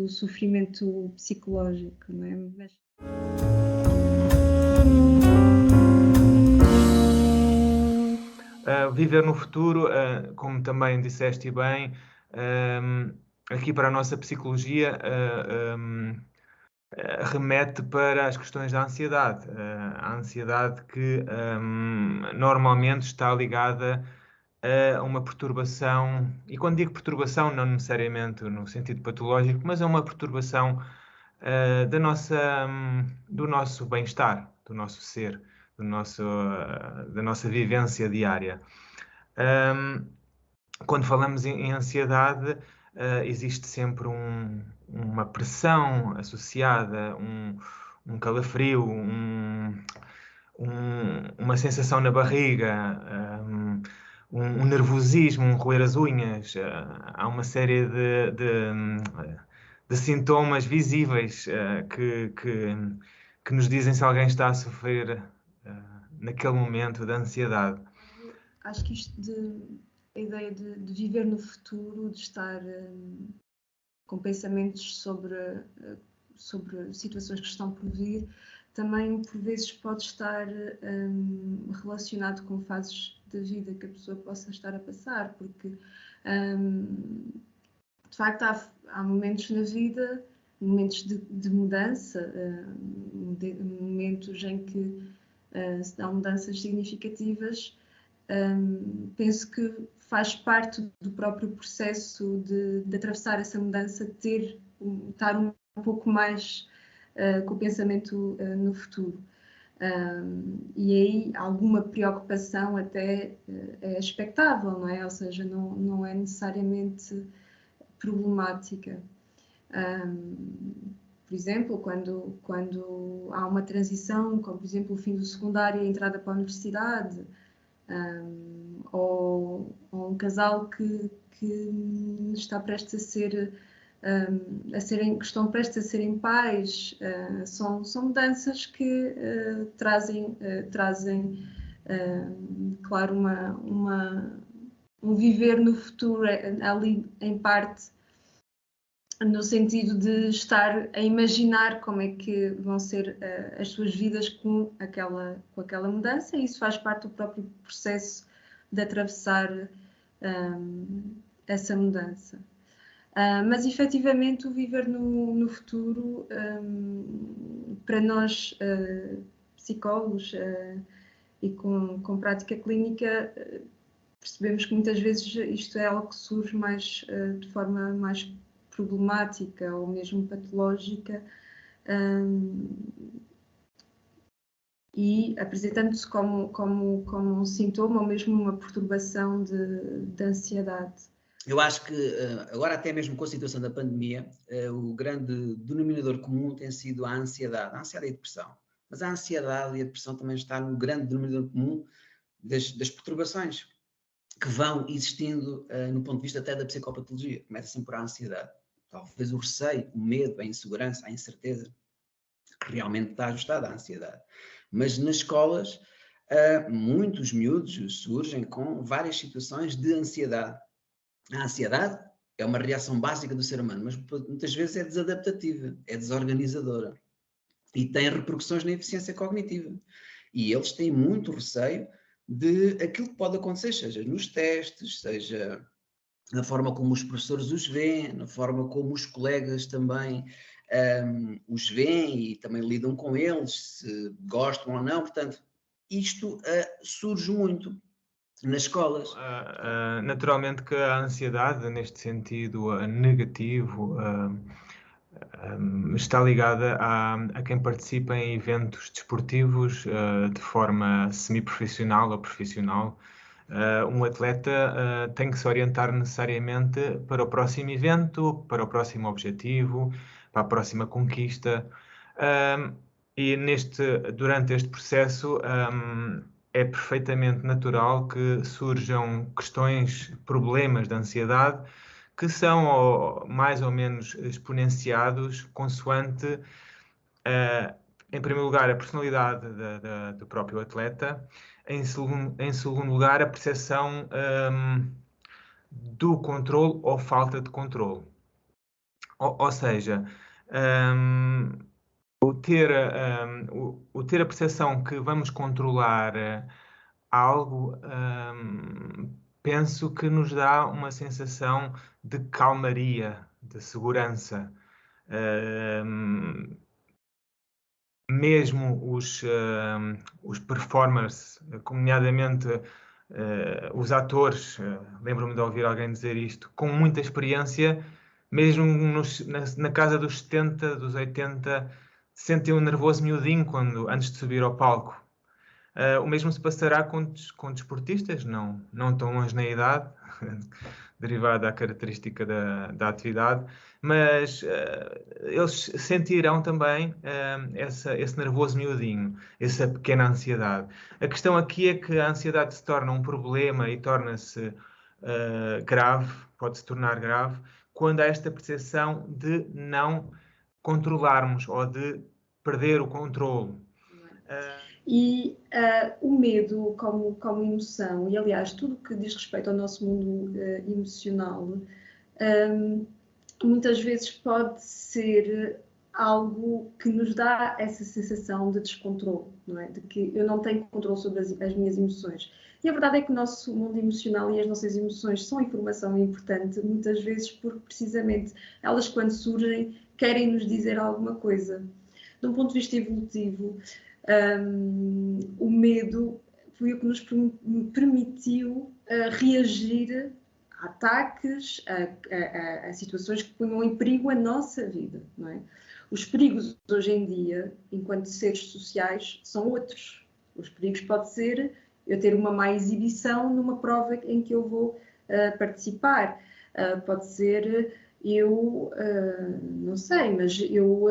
sofrimento psicológico, não é? Viver no futuro, como também disseste bem, aqui para a nossa psicologia, remete para as questões da ansiedade. A ansiedade que normalmente está ligada a uma perturbação, e quando digo perturbação, não necessariamente no sentido patológico, mas a uma perturbação do nosso bem-estar, do nosso ser, da nossa vivência diária. Quando falamos em ansiedade, existe sempre uma pressão associada, um calafrio, uma sensação na barriga, um nervosismo, um roer as unhas. Há uma série de sintomas visíveis que nos dizem se alguém está a sofrer naquele momento de ansiedade. Acho que a ideia de viver no futuro, de estar com pensamentos sobre situações que estão por vir, também por vezes pode estar relacionado com fases da vida que a pessoa possa estar a passar, porque de facto há momentos na vida, momentos de mudança, momentos em que se dão mudanças significativas. Penso que faz parte do próprio processo de atravessar essa mudança, estar um pouco mais com o pensamento no futuro. E aí alguma preocupação até é expectável, não é? Ou seja, não é necessariamente problemática. Por exemplo, quando há uma transição, como por exemplo o fim do secundário e a entrada para a universidade, ou um casal que está prestes que estão prestes a serem pais, são mudanças que trazem claro, um viver no futuro, ali em parte, no sentido de estar a imaginar como é que vão ser as suas vidas com aquela mudança, e isso faz parte do próprio processo de atravessar essa mudança. Mas efetivamente o viver no futuro, para nós psicólogos e com prática clínica, percebemos que muitas vezes isto é algo que surge mais de forma mais problemática ou mesmo patológica, e apresentando-se como um sintoma ou mesmo uma perturbação de ansiedade. Eu acho que agora, até mesmo com a situação da pandemia, o grande denominador comum tem sido a ansiedade e a depressão. Mas a ansiedade e a depressão também está no grande denominador comum das perturbações que vão existindo no ponto de vista até da psicopatologia. Começa sempre por a ansiedade. Talvez o receio, o medo, a insegurança, a incerteza, que realmente está ajustado à ansiedade. Mas nas escolas, muitos miúdos surgem com várias situações de ansiedade. A ansiedade é uma reação básica do ser humano, mas muitas vezes é desadaptativa, é desorganizadora e tem repercussões na eficiência cognitiva. E eles têm muito receio de aquilo que pode acontecer, seja nos testes, seja na forma como os professores os veem, na forma como os colegas também os veem e também lidam com eles, se gostam ou não. Portanto, isto surge muito nas escolas. Naturalmente que a ansiedade, neste sentido negativo, está ligada a quem participa em eventos desportivos de forma semi-profissional ou profissional. Um atleta tem que se orientar necessariamente para o próximo evento, para o próximo objetivo, para a próxima conquista. E durante este processo é perfeitamente natural que surjam questões, problemas de ansiedade que são mais ou menos exponenciados consoante, em primeiro lugar, a personalidade do próprio atleta, em segundo lugar, a percepção do controle ou falta de controle. Ou seja, o ter a percepção que vamos controlar algo, penso que nos dá uma sensação de calmaria, de segurança. Mesmo os performers, nomeadamente os atores, lembro-me de ouvir alguém dizer isto, com muita experiência, mesmo na casa dos 70, dos 80, sentem um nervoso miudinho antes de subir ao palco. O mesmo se passará com desportistas, não tão longe na idade, derivada da característica da atividade, mas eles sentirão também esse nervoso miudinho, essa pequena ansiedade. A questão aqui é que a ansiedade se torna um problema e torna-se grave, pode se tornar grave, quando há esta percepção de não controlarmos ou de perder o controle. E o medo como emoção, e aliás tudo que diz respeito ao nosso mundo emocional, muitas vezes pode ser algo que nos dá essa sensação de descontrole, não é? De que eu não tenho controle sobre as minhas emoções. E a verdade é que o nosso mundo emocional e as nossas emoções são informação importante, muitas vezes porque precisamente elas, quando surgem, querem nos dizer alguma coisa. De um ponto de vista evolutivo, o medo foi o que nos permitiu reagir a ataques, a situações que ponham em perigo a nossa vida, não é? Os perigos hoje em dia, enquanto seres sociais, são outros. Os perigos pode ser eu ter uma má exibição numa prova em que eu vou participar. Pode ser eu, não sei, mas eu,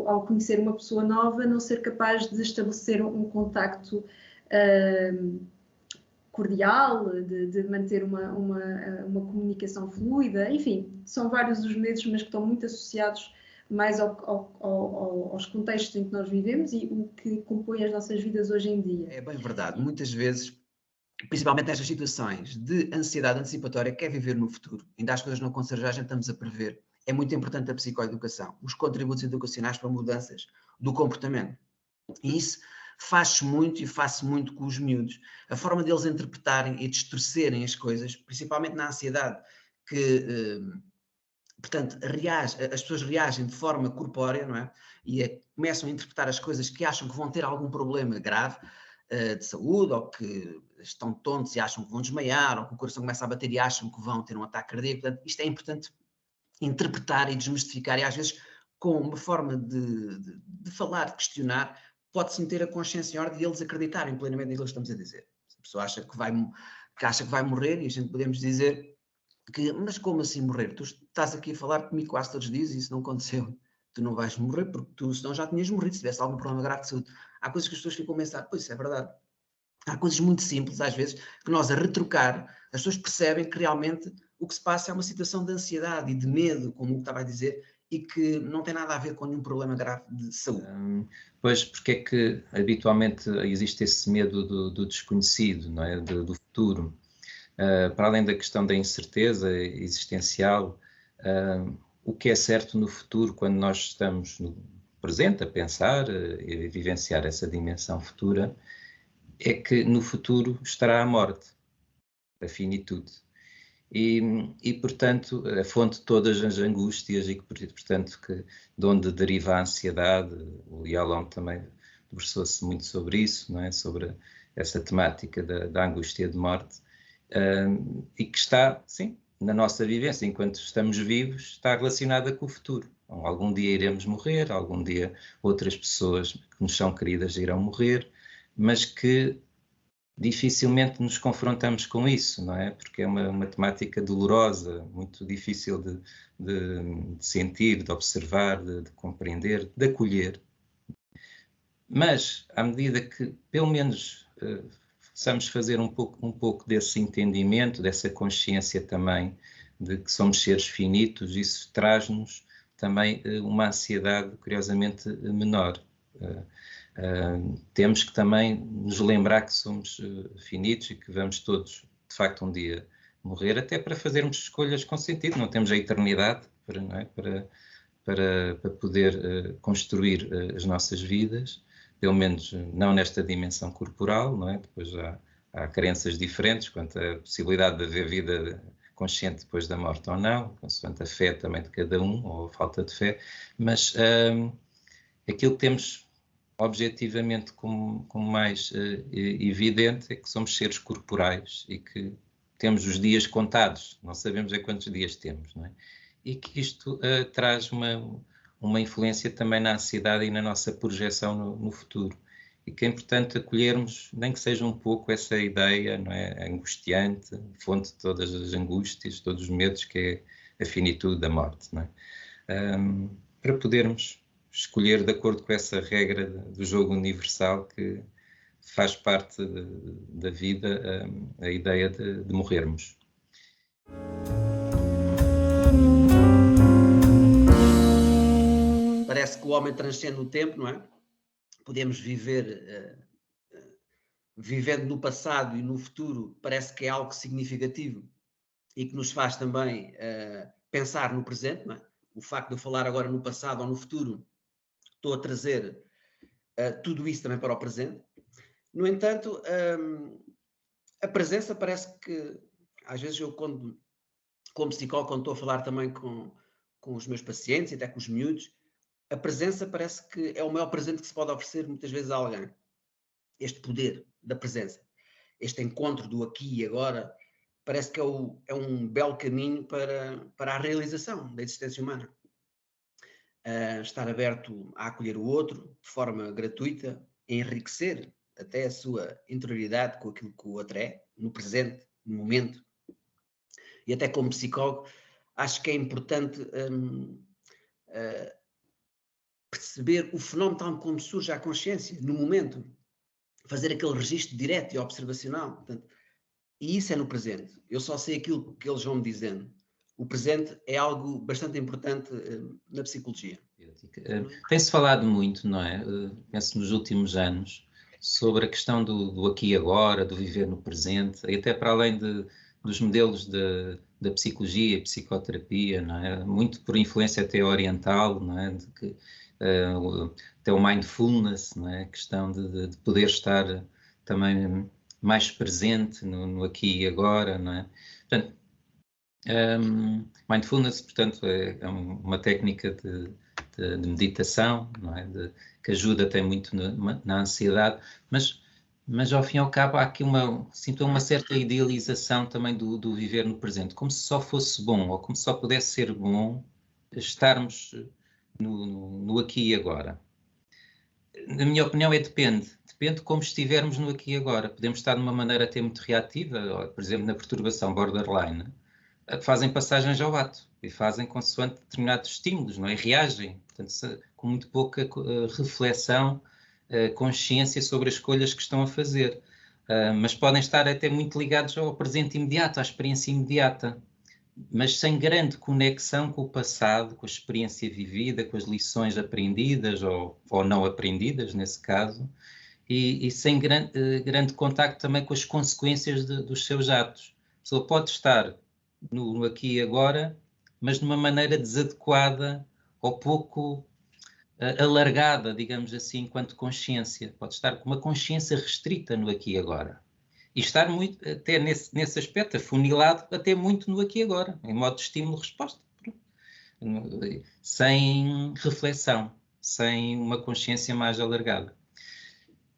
ao conhecer uma pessoa nova, não ser capaz de estabelecer um contacto cordial, de manter uma comunicação fluida. Enfim, são vários os medos, mas que estão muito associados mais aos contextos em que nós vivemos e o que compõe as nossas vidas hoje em dia. É bem verdade. Muitas vezes, principalmente nestas situações de ansiedade antecipatória, quer viver no futuro. Ainda as coisas não aconteceram, já estamos a prever. É muito importante a psicoeducação, os contributos educacionais para mudanças do comportamento. E isso faz-se muito e faz-se muito com os miúdos. A forma deles interpretarem e distorcerem as coisas, principalmente na ansiedade, que... portanto, as pessoas reagem de forma corpórea, não é? E começam a interpretar as coisas que acham que vão ter algum problema grave de saúde, ou que estão tontos e acham que vão desmaiar, ou que o coração começa a bater e acham que vão ter um ataque cardíaco. Portanto, isto é importante interpretar e desmistificar, e às vezes com uma forma de falar, de questionar, pode-se meter a consciência em ordem e eles acreditarem plenamente naquilo que estamos a dizer. Se a pessoa acha que vai morrer, e a gente podemos dizer... mas como assim morrer? Tu estás aqui a falar comigo quase todos os dias e isso não aconteceu. Tu não vais morrer porque tu senão já tinhas morrido se tivesse algum problema grave de saúde. Há coisas que as pessoas ficam a pensar, pois isso é verdade. Há coisas muito simples às vezes que nós a retrocar, as pessoas percebem que realmente o que se passa é uma situação de ansiedade e de medo, como o que estava a dizer, e que não tem nada a ver com nenhum problema grave de saúde. Pois, porque é que habitualmente existe esse medo do desconhecido, não é? Do futuro. Para além da questão da incerteza existencial, o que é certo no futuro, quando nós estamos no presente a pensar e vivenciar essa dimensão futura, é que no futuro estará a morte, a finitude. E portanto, a fonte de todas as angústias e, portanto, de onde deriva a ansiedade, o Yalom também debruçou-se muito sobre isso, não é? Sobre essa temática da angústia de morte, e que está, sim, na nossa vivência, enquanto estamos vivos, está relacionada com o futuro. Algum dia iremos morrer, algum dia outras pessoas que nos são queridas irão morrer, mas que dificilmente nos confrontamos com isso, não é? Porque é uma temática dolorosa, muito difícil de sentir, de observar, de compreender, de acolher. Mas, à medida que, pelo menos, possamos fazer um pouco desse entendimento, dessa consciência também de que somos seres finitos, isso traz-nos também uma ansiedade, curiosamente, menor. Temos que também nos lembrar que somos finitos e que vamos todos, de facto, um dia morrer, até para fazermos escolhas com sentido. Não temos a eternidade para poder construir as nossas vidas, pelo menos não nesta dimensão corporal, não é? Depois há crenças diferentes quanto à possibilidade de haver vida consciente depois da morte ou não, consoante a fé também de cada um, ou a falta de fé, mas aquilo que temos objetivamente como mais evidente é que somos seres corporais e que temos os dias contados, não sabemos a quantos dias temos, não é? E que isto traz uma influência também na ansiedade e na nossa projeção no futuro. E que é importante acolhermos, nem que seja um pouco, essa ideia, não é, angustiante, fonte de todas as angústias, todos os medos, que é a finitude da morte, não é? Para podermos escolher de acordo com essa regra do jogo universal que faz parte da vida, a ideia de morrermos. Parece que o homem transcende o tempo, não é? Podemos viver, vivendo no passado e no futuro, parece que é algo significativo e que nos faz também pensar no presente, não é? o facto de eu falar agora no passado ou no futuro, estou a trazer tudo isso também para o presente. No entanto, a presença parece que, às vezes eu como psicólogo, quando estou a falar também com os meus pacientes e até com os miúdos, a presença parece que é o maior presente que se pode oferecer muitas vezes a alguém. Este poder da presença, este encontro do aqui e agora, parece que é um belo caminho para a realização da existência humana. Estar aberto a acolher o outro de forma gratuita, enriquecer até a sua interioridade com aquilo que o outro é, no presente, no momento. E até como psicólogo, acho que é importante perceber o fenómeno tal como surge a consciência, no momento. Fazer aquele registro direto e observacional. Portanto, e isso é no presente. Eu só sei aquilo que eles vão me dizendo. O presente é algo bastante importante na psicologia. Tem-se falado muito, não é? Penso nos últimos anos, sobre a questão do aqui e agora, do viver no presente, e até para além dos modelos da psicologia e psicoterapia, não é? Muito por influência até oriental, não é? De que, até o mindfulness, não é? A questão de poder estar também mais presente no aqui e agora, não é? Portanto, mindfulness, portanto, é uma técnica de meditação, não é? Que ajuda até muito na ansiedade, mas ao fim e ao cabo há aqui sinto uma certa idealização também do viver no presente, como se só fosse bom, ou como se só pudesse ser bom estarmos no aqui e agora. Na minha opinião depende de como estivermos no aqui e agora. Podemos estar de uma maneira até muito reativa, por exemplo, na perturbação borderline, fazem passagens ao ato e fazem consoante determinados estímulos, não é? E reagem, portanto, com muito pouca reflexão, consciência sobre as escolhas que estão a fazer. Mas podem estar até muito ligados ao presente imediato, à experiência imediata, mas sem grande conexão com o passado, com a experiência vivida, com as lições aprendidas ou não aprendidas, nesse caso, e sem grande contacto também com as consequências dos seus atos. A pessoa pode estar no aqui e agora, mas de uma maneira desadequada ou pouco alargada, digamos assim, enquanto consciência. Pode estar com uma consciência restrita no aqui e agora. E estar muito, até nesse aspecto, afunilado até muito no aqui e agora, em modo de estímulo-resposta. Sem reflexão, sem uma consciência mais alargada.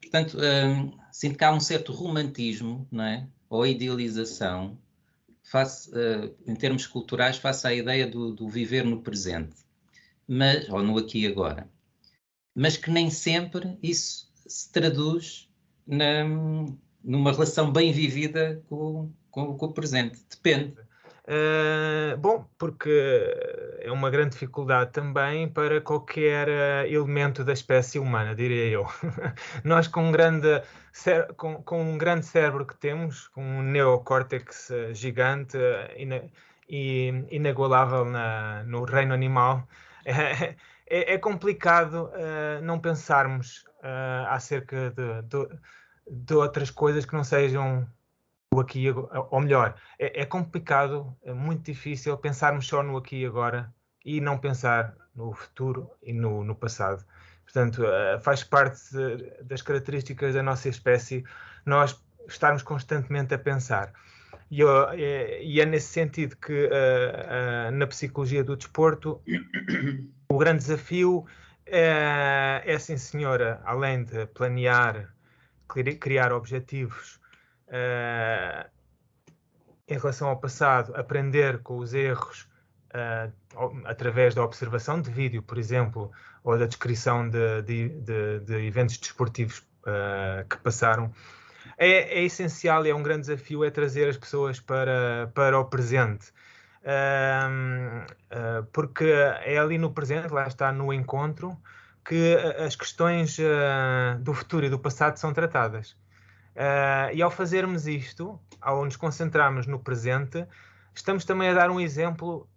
Portanto, sinto que há um certo romantismo, não é? Ou idealização, em termos culturais, face à ideia do viver no presente, ou no aqui e agora. Mas que nem sempre isso se traduz numa relação bem vivida com o presente. Depende. Bom, porque é uma grande dificuldade também para qualquer elemento da espécie humana, diria eu. Nós com um grande cérebro que temos, com um neocórtex gigante e inigualável no reino animal, é complicado não pensarmos acerca de outras coisas que não sejam o aqui e agora, ou melhor, é complicado, é muito difícil pensarmos só no aqui e agora e não pensar no futuro e no passado. Portanto, faz parte das características da nossa espécie nós estarmos constantemente a pensar. E é nesse sentido que na psicologia do desporto o grande desafio é sim senhora, além de planear, criar objetivos em relação ao passado, aprender com os erros através da observação de vídeo, por exemplo, ou da descrição de eventos desportivos que passaram, é essencial e é um grande desafio trazer as pessoas para o presente. Porque é ali no presente, lá está no encontro, que as questões do futuro e do passado são tratadas. E ao fazermos isto, ao nos concentrarmos no presente, estamos também a dar um exemplo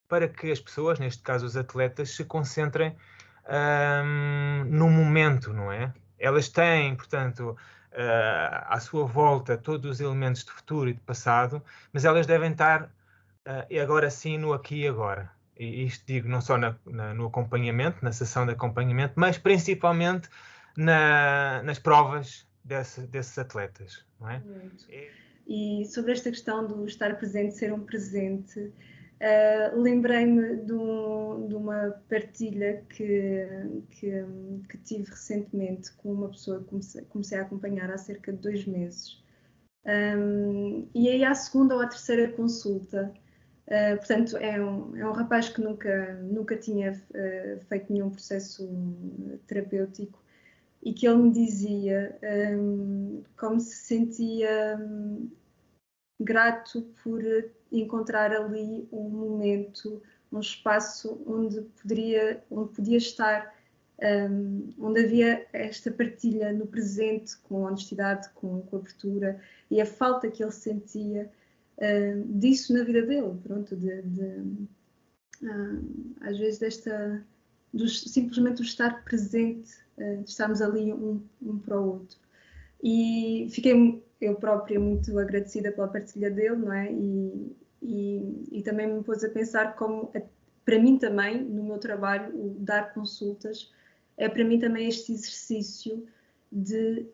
para que as pessoas, neste caso os atletas, se concentrem no momento, não é? Elas têm, portanto, à sua volta todos os elementos de futuro e de passado, mas elas devem estar agora sim no aqui e agora. e isto digo não só no acompanhamento, na sessão de acompanhamento, mas principalmente nas provas desses atletas, não é? Muito. E sobre esta questão do estar presente, ser um presente, lembrei-me de uma partilha que tive recentemente com uma pessoa que comecei a acompanhar há cerca de 2 meses. E aí à segunda ou à terceira consulta, portanto é um rapaz que nunca tinha feito nenhum processo terapêutico, e que ele me dizia como se sentia grato por encontrar ali um momento, um espaço onde podia estar, onde havia esta partilha no presente, com honestidade, com abertura, e a falta que ele sentia disso na vida dele, pronto, às vezes simplesmente o estar presente, de estarmos ali um para o outro. E fiquei eu própria muito agradecida pela partilha dele, não é? E também me pôs a pensar como, para mim também, no meu trabalho, o dar consultas, é para mim também este exercício de,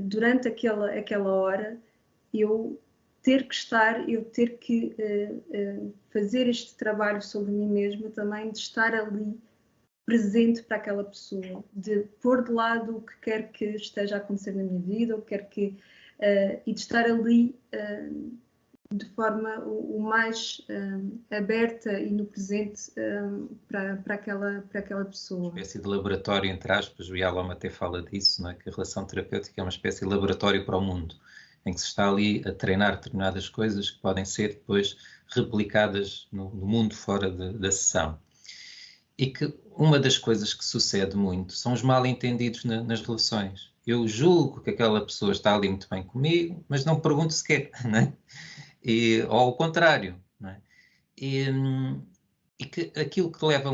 durante aquela hora, eu ter que fazer este trabalho sobre mim mesma também, de estar ali presente para aquela pessoa, de pôr de lado o que quer que esteja a acontecer na minha vida, e de estar ali de forma o mais aberta e no presente para aquela pessoa. Uma espécie de laboratório, entre aspas, o Yalom até fala disso, não é? Que a relação terapêutica é uma espécie de laboratório para o mundo, em que se está ali a treinar determinadas coisas que podem ser depois replicadas no mundo fora da sessão. E que uma das coisas que sucede muito são os mal-entendidos nas relações. Eu julgo que aquela pessoa está ali muito bem comigo, mas não pergunto sequer, não é? Ou ao contrário, não é? E que aquilo que leva a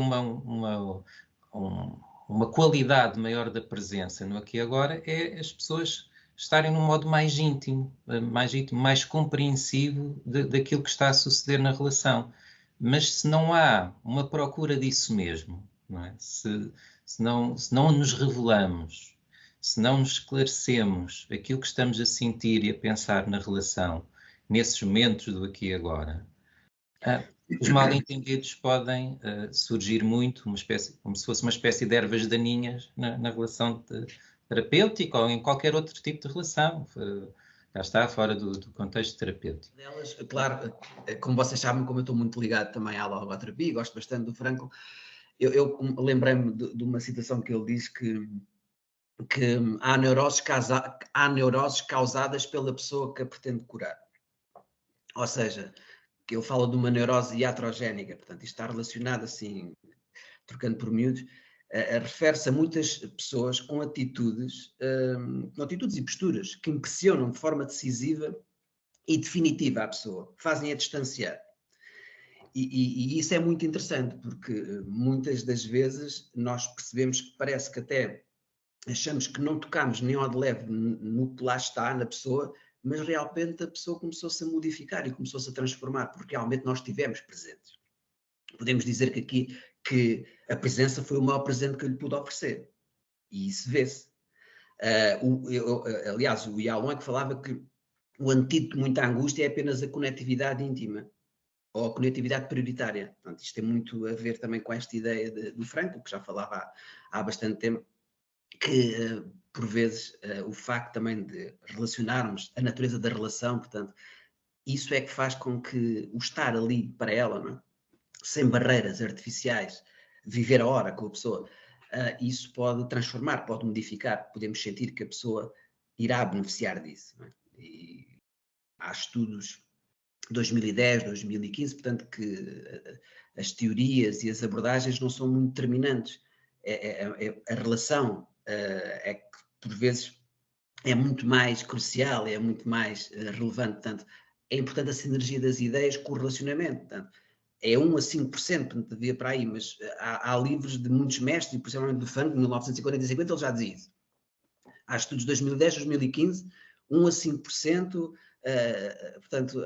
uma qualidade maior da presença no aqui e agora é as pessoas estarem num modo mais íntimo, mais compreensivo daquilo que está a suceder na relação. Mas se não há uma procura disso mesmo, não é? Se não nos revelamos, se não nos esclarecemos aquilo que estamos a sentir e a pensar na relação, nesses momentos do aqui e agora, os mal-entendidos podem surgir muito, como se fosse uma espécie de ervas daninhas na relação terapêutica ou em qualquer outro tipo de relação. Já está fora do contexto terapêutico. Delas, claro, como vocês sabem, como eu estou muito ligado também à logoterapia, gosto bastante do Frankl, eu lembrei-me de uma citação que ele diz que há neuroses causadas pela pessoa que a pretende curar. Ou seja, que ele fala de uma neurose iatrogénica, portanto, isto está relacionado assim, trocando por miúdos, refere-se a muitas pessoas com atitudes e posturas que impressionam de forma decisiva e definitiva a pessoa, fazem-a distanciar. E isso é muito interessante, porque muitas das vezes nós percebemos que parece que até achamos que não tocamos nem ao de leve no que lá está, na pessoa, mas realmente a pessoa começou-se a modificar e começou-se a transformar, porque realmente nós estivemos presentes. Podemos dizer que a presença foi o maior presente que eu lhe pude oferecer. E isso vê-se. Aliás, o Yalom é que falava que o antídoto de muita angústia é apenas a conectividade íntima, ou a conectividade prioritária. Portanto, isto tem muito a ver também com esta ideia do Frankl, que já falava há bastante tempo, que por vezes o facto também de relacionarmos a natureza da relação, portanto, isso é que faz com que o estar ali para ela, não é? Sem barreiras artificiais, viver a hora com a pessoa, isso pode transformar, pode modificar, podemos sentir que a pessoa irá beneficiar disso. Não é? E há estudos 2010, 2015, portanto que as teorias e as abordagens não são muito determinantes. A relação é que por vezes é muito mais crucial, é muito mais relevante, portanto é importante a sinergia das ideias com o relacionamento, portanto é 1 a 5%, portanto havia para aí, mas há livros de muitos mestres, e principalmente do Frankl, de 1940 e 50, ele já dizia isso. Há estudos de 2010, 2015, 1 a 5%, portanto,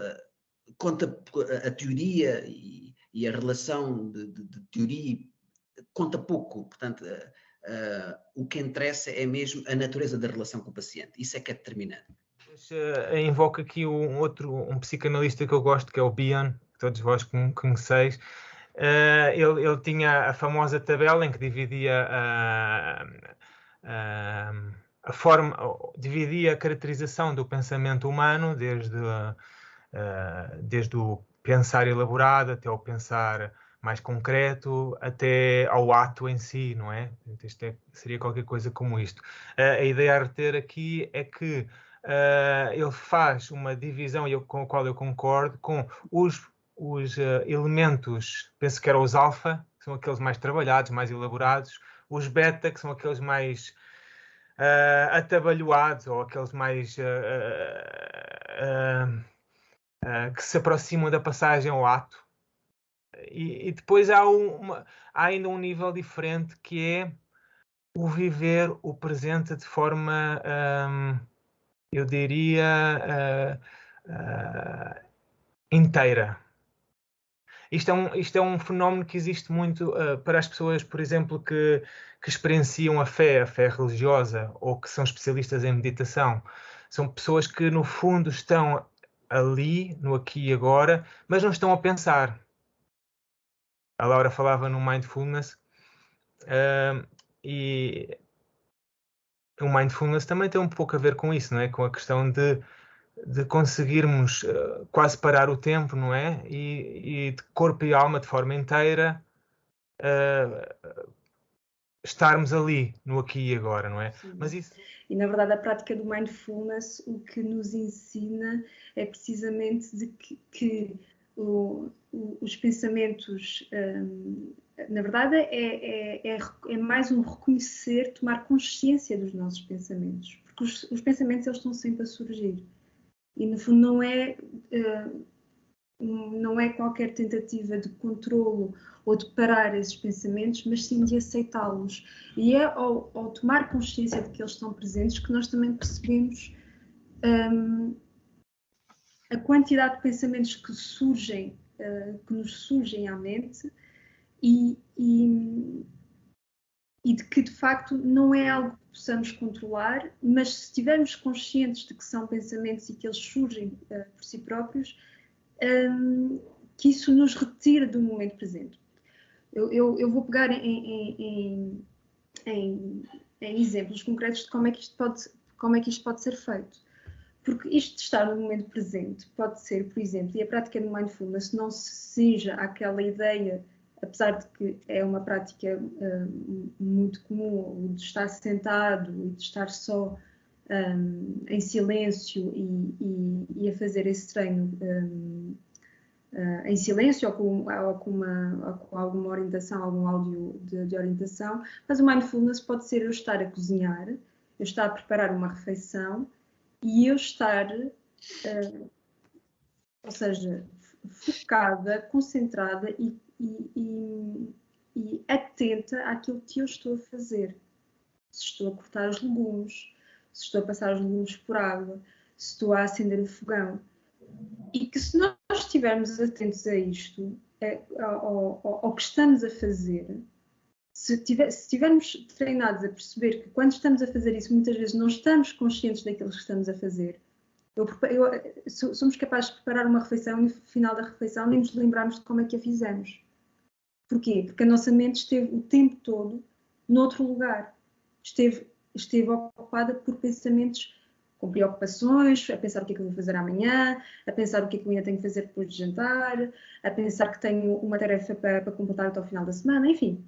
conta a teoria e a relação de teoria conta pouco, portanto, o que interessa é mesmo a natureza da relação com o paciente, isso é que é determinante. Invoco aqui um psicanalista que eu gosto, que é o Bion, que todos vós conheceis. Ele tinha a famosa tabela em que dividia dividia a caracterização do pensamento humano desde o pensar elaborado até o pensar mais concreto, até ao ato em si, não é? Isto seria qualquer coisa como isto. A ideia a reter aqui é que ele faz uma divisão, com a qual eu concordo, com os elementos, penso que eram os alfa, que são aqueles mais trabalhados, mais elaborados, os beta, que são aqueles mais atabalhoados, ou aqueles mais que se aproximam da passagem ao ato. E depois há ainda um nível diferente, que é o viver o presente de forma, eu diria, inteira. Isto é um fenómeno que existe muito para as pessoas, por exemplo, que experienciam a fé religiosa, ou que são especialistas em meditação. São pessoas que, no fundo, estão ali, no aqui e agora, mas não estão a pensar. A Laura falava no mindfulness, e o mindfulness também tem um pouco a ver com isso, não é? Com a questão de conseguirmos quase parar o tempo, não é? E de corpo e alma, de forma inteira, estarmos ali, no aqui e agora, não é? Sim. Mas isso... E, na verdade, a prática do mindfulness, o que nos ensina é precisamente de que os pensamentos, na verdade, é mais um reconhecer, tomar consciência dos nossos pensamentos. Porque os pensamentos, eles estão sempre a surgir. E, no fundo, não é qualquer tentativa de controlo ou de parar esses pensamentos, mas sim de aceitá-los. E é ao tomar consciência de que eles estão presentes que nós também percebemos a quantidade de pensamentos que nos surgem à mente e de que, de facto, não é algo que possamos controlar, mas se estivermos conscientes de que são pensamentos e que eles surgem por si próprios, que isso nos retira do momento presente. Eu vou pegar em exemplos concretos de como é que isto pode ser feito. Porque isto de estar no momento presente pode ser, por exemplo, e a prática do mindfulness não seja aquela ideia, apesar de que é uma prática muito comum, de estar sentado e de estar só em silêncio e a fazer esse treino em silêncio ou com alguma orientação, algum áudio de orientação, mas o mindfulness pode ser eu estar a cozinhar, eu estar a preparar uma refeição e eu estar, ou seja, focada, concentrada e atenta àquilo que eu estou a fazer. Se estou a cortar os legumes, se estou a passar os legumes por água, se estou a acender o fogão. E que se nós estivermos atentos a isto, ao que estamos a fazer, se estivermos treinados a perceber que quando estamos a fazer isso, muitas vezes não estamos conscientes daquilo que estamos a fazer. Somos capazes de preparar uma refeição e no final da refeição nem nos lembrarmos de como é que a fizemos. Porquê? Porque a nossa mente esteve o tempo todo noutro lugar. Esteve ocupada por pensamentos com preocupações, a pensar o que é que eu vou fazer amanhã, a pensar o que é que eu ainda tenho que fazer depois de jantar, a pensar que tenho uma tarefa para completar até ao final da semana, enfim.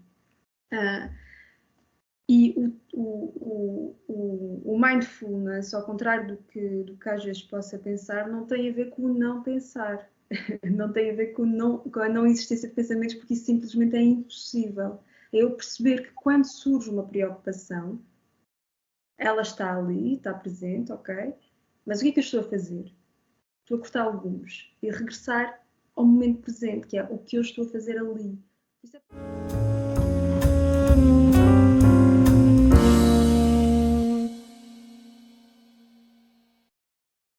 E o mindfulness, ao contrário do que às vezes possa pensar, não tem a ver com o não pensar. Não tem a ver com a não existência de pensamentos, porque isso simplesmente é impossível. É eu perceber que quando surge uma preocupação, ela está ali, está presente, ok? Mas o que é que eu estou a fazer? Estou a cortar legumes e regressar ao momento presente, que é o que eu estou a fazer ali.